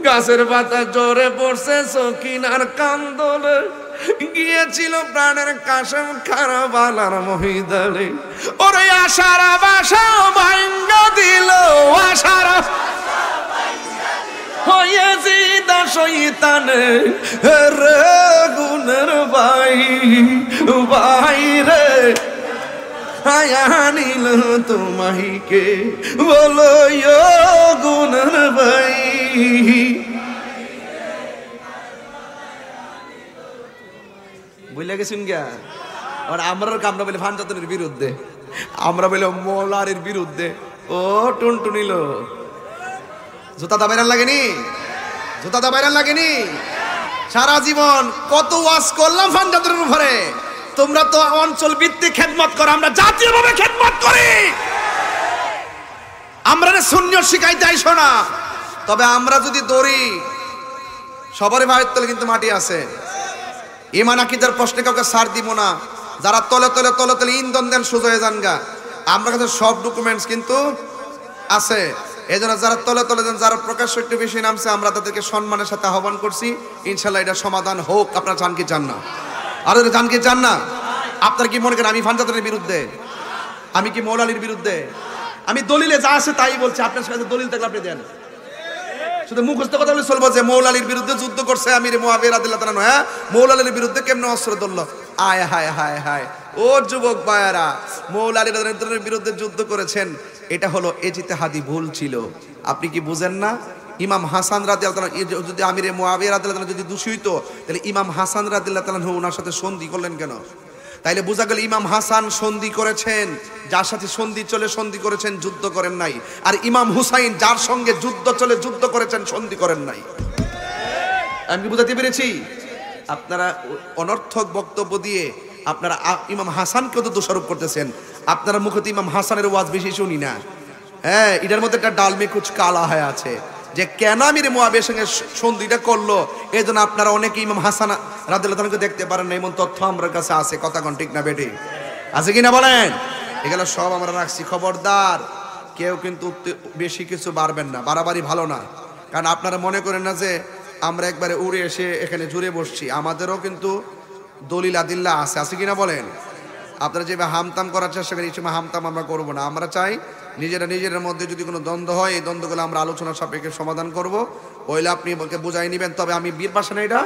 গাছের পাতা জ্বরে পড়ছে সকিনার কান্দলে, গিয়েছিল প্রাণের কাশম খারাবালার ময়দানে। ওরে আশার বাসা ভাঙ্গা দিল, আশার হয়েছি দা শয়তানে রে গুনের ভাই রে, আয়ানিল তোমাইকে বলো গুনের ভাই। বুঝলে গেছেন গিয়া? আর আমরা বলি ফান্টাতনের বিরুদ্ধে, আমরা বলি মৌলারের বিরুদ্ধে। ও টুনটুনিল জুতা দাবাইরান লাগেনি? সারা জীবন কত ওয়াজ করলাম ফান্টাতনের উপরে। তোমরা তো অঞ্চল ভিত্তিক খেদমত করো, আমরা জাতীয়ভাবে খেদমত করি। আমরা সুন্নিয়ত শিখাইতে আইসো না। তবে আমরা যদি দৌড়ি, সবারই ভাইয়ের তলে কিন্তু মাটি আছে। ইমান আকীদার প্রশ্নে কাউকে ছাড় দিব না। যারা তলে তলে তলে তলে ইন্ধন দেন সোজা হয়ে যান গা। আমার কাছে সব ডকুমেন্টস কিন্তু আছে। এই জন্য যারা তলে তলে দেন, যারা প্রকাশ্য একটু বেশি নামছে, আমরা তাদেরকে সম্মানের সাথে আহ্বান করছি। ইনশাল্লাহ এটা সমাধান হোক। আপনারা চান কি চান না? আর চান কি চান না? আপনারা কি মনে করেন আমি ফানজাতের বিরুদ্ধে? আমি কি মৌলা আলীর বিরুদ্ধে? আমি দলিলে যা আছে তাই বলছি। আপনার সাথে দলিল থাকলে আপনি দেন। শুধু মুখস্থ কথা বলে চলবো যে মৌলা আলীর বিরুদ্ধে যুদ্ধ করছে আমির মুআবিয়া রাদিয়াল্লাহু তাআলা। হ্যাঁ, মৌলা আলীর বিরুদ্ধে কেমনে অস্ত্র ধরলো? আয় হায় হায় হায়, ও যুবক ভাইয়ারা, মৌলা আলী রাদিয়াল্লাহু তাআলার বিরুদ্ধে যুদ্ধ করেছেন, এটা হলো ইজতিহাদি ভুল ছিল। আপনি কি বুঝেন না? ইমাম হাসান রাদিয়াল্লাহু তাআলা যদি আমির মুআবিয়া রাদিয়াল্লাহু তাআলা যদি দোষী হইতো, তাহলে ইমাম হাসান রাদিয়াল্লাহু তাআলা ওনার সাথে সন্ধি করলেন কেন? তাইলে বোঝা গেল ইমাম হাসান সন্ধি করেছেন, যার সাথে সন্ধি চলে সন্ধি করেছেন, যুদ্ধ করেন নাই। আর ইমাম হুসাইন যার সঙ্গে যুদ্ধ চলে যুদ্ধ করেছেন, সন্ধি করেন নাই। আমি কি বুঝাতে পেরেছি? আপনারা অনর্থক বক্তব্য দিয়ে আপনারা ইমাম হাসানকেও তো দোষারোপ করতেছেন। আপনারা মুখে তো ইমাম হাসানের ওয়াজ বেশি শুনি না। হ্যাঁ, এটার মধ্যে একটা ডালমে কুচ কালা হয়ে আছে যে কেন আমির মুআবিয়ার সঙ্গে সন্ধিটা করলো। এই জন্য আপনারা অনেকে ইমাম হাসান রাদিয়াল্লাহু তাআলাকে দেখতে পারেন না, এমন তথ্য আমার কাছে আছে। কথা কোন ঠিক না বেটি? আছে কিনা বলেন? এগুলো সব আমরা রাখছি। খবরদার কেউ কিন্তু বেশি কিছু বাড়বেন না, বাড়াবাড়ি ভালো না। কারণ আপনারা মনে করেন না যে আমরা একবারে উড়ে এসে এখানে জুড়ে বসছি। আমাদেরও কিন্তু দলিল আদিল্লা আছে। আছে কিনা বলেন? আপনারা যেভাবে হামতাম করার চেষ্টা করেন, এই সময় হামতাম আমরা করবো না। আমরা চাই নিজেদের মধ্যে যদি কোনো দ্বন্দ্ব হয়, এই দ্বন্দ্বগুলো আমরা আলোচনার সাপেক্ষে সমাধান করব। ওইলে আপনি বুঝাই নেবেন। তবে আমি বীরপাশা না, এটা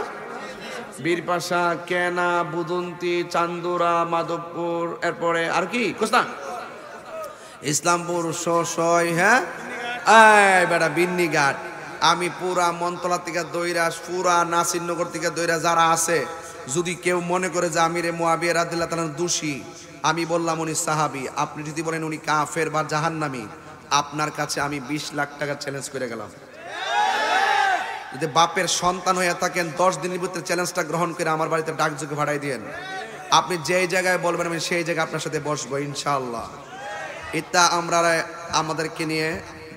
বীরপাশা, কেনা, বুদন্তি, চান্দুরা, মাধবপুর, এরপরে আর কি কোস্তা ইসলামপুর, শয়, হ্যাঁ বেটা বিন্নিঘাট, আমি পুরা মন্তলা থেকে দৈরাস, পুরা নাসিরনগর থেকে দৈরা যারা আছে, যদি কেউ মনে করে যে আমির মুআবিয়া রাদিয়াল্লাহু তাআলা দোষী, আমি বললাম উনি সাহাবী, আপনি যদি বলেন উনি কাফের বা জাহান্নামী, আপনার কাছে আমি 20 লাখ টাকা চ্যালেঞ্জ করে গেলাম। যদি বাপের সন্তান হয়ে থাকেন, 10 দিনের ভিতরে চ্যালেঞ্জটা গ্রহণ করে আমার বাড়িতে ডাকযোগে ভাড়াই দিয়েন। আপনি যেই জায়গায় বলবেন আমি সেই জায়গায় আপনার সাথে বসবো ইনশাআল্লাহ। এটা আমরা আমাদেরকে নিয়ে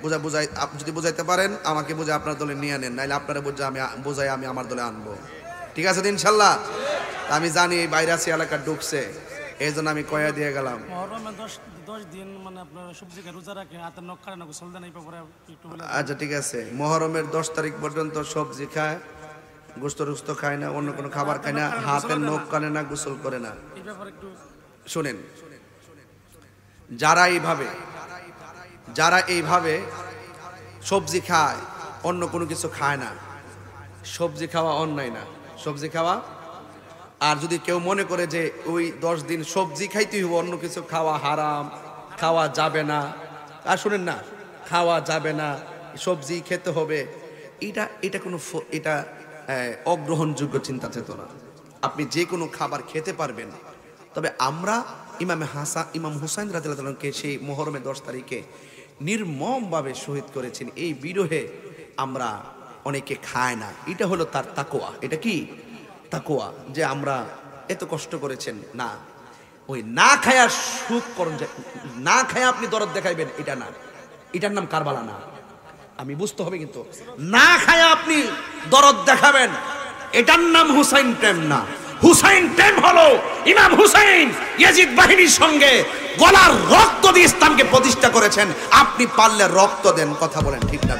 বুঝাই, আপনি যদি বুঝাইতে পারেন আমাকে বুঝে আপনার দলে নিয়ে নেন, নাইলে আপনারা বুঝাই আমি আমার দলে আনবো। ঠিক আছে ইনশাল্লাহ? আমি জানি এই ভাইরাসি এলাকা ঢুকছে, এই জন্য আমি কয়া দিয়ে গেলাম। আচ্ছা ঠিক আছে, মহরমের 10 তারিখ পর্যন্ত সবজি খায়, গোস্ত খায় না, অন্য কোনো খাবার খায় না, হাতের নখ কানে না, গোসল করে না। শুনেন, যারা এইভাবে সবজি খায়, অন্য কোনো কিছু খায় না, সবজি খাওয়া অন্যায় না, সবজি খাওয়া। আর যদি কেউ মনে করে যে ওই 10 দিন সবজি খাইতেই হবে, অন্য কিছু খাওয়া হারাম, খাওয়া যাবে না, আর শুনেন না, খাওয়া যাবে না, সবজি খেতে হবে, এটা কোনো এটা অগ্রহণযোগ্য চিন্তা চেতনা। আপনি যে কোনো খাবার খেতে পারবেন। তবে আমরা ইমাম হুসাইন রাদিয়াল্লাহু তাআলাকে সেই মুহররমের 10 তারিখে নির্মমভাবে শহীদ করেছেন। এই বিরহে আমরা অনেকে খায় না। এটা হলো তার তাকওয়া। এটা কি তাকওয়া? যে আমরা এত কষ্ট করেছেন, না ওই না খায়া সুখ করুন, না খায়া আপনি দরদ দেখাইবেন, এটা না, এটার নাম কারবালা না। আমি বুঝতে হবে, কিন্তু না খায়া আপনি দরদ দেখাবেন, এটার নাম হুসাইন প্রেম না। হুসাইন প্রেম হলো ইমাম হুসাইন ইয়াজিদ বাহিনীর সঙ্গে গলার রক্ত দিয়ে ইসলামকে প্রতিষ্ঠা করেছেন। আপনি পারলে রক্ত দেন। কথা বলেন ঠিক না?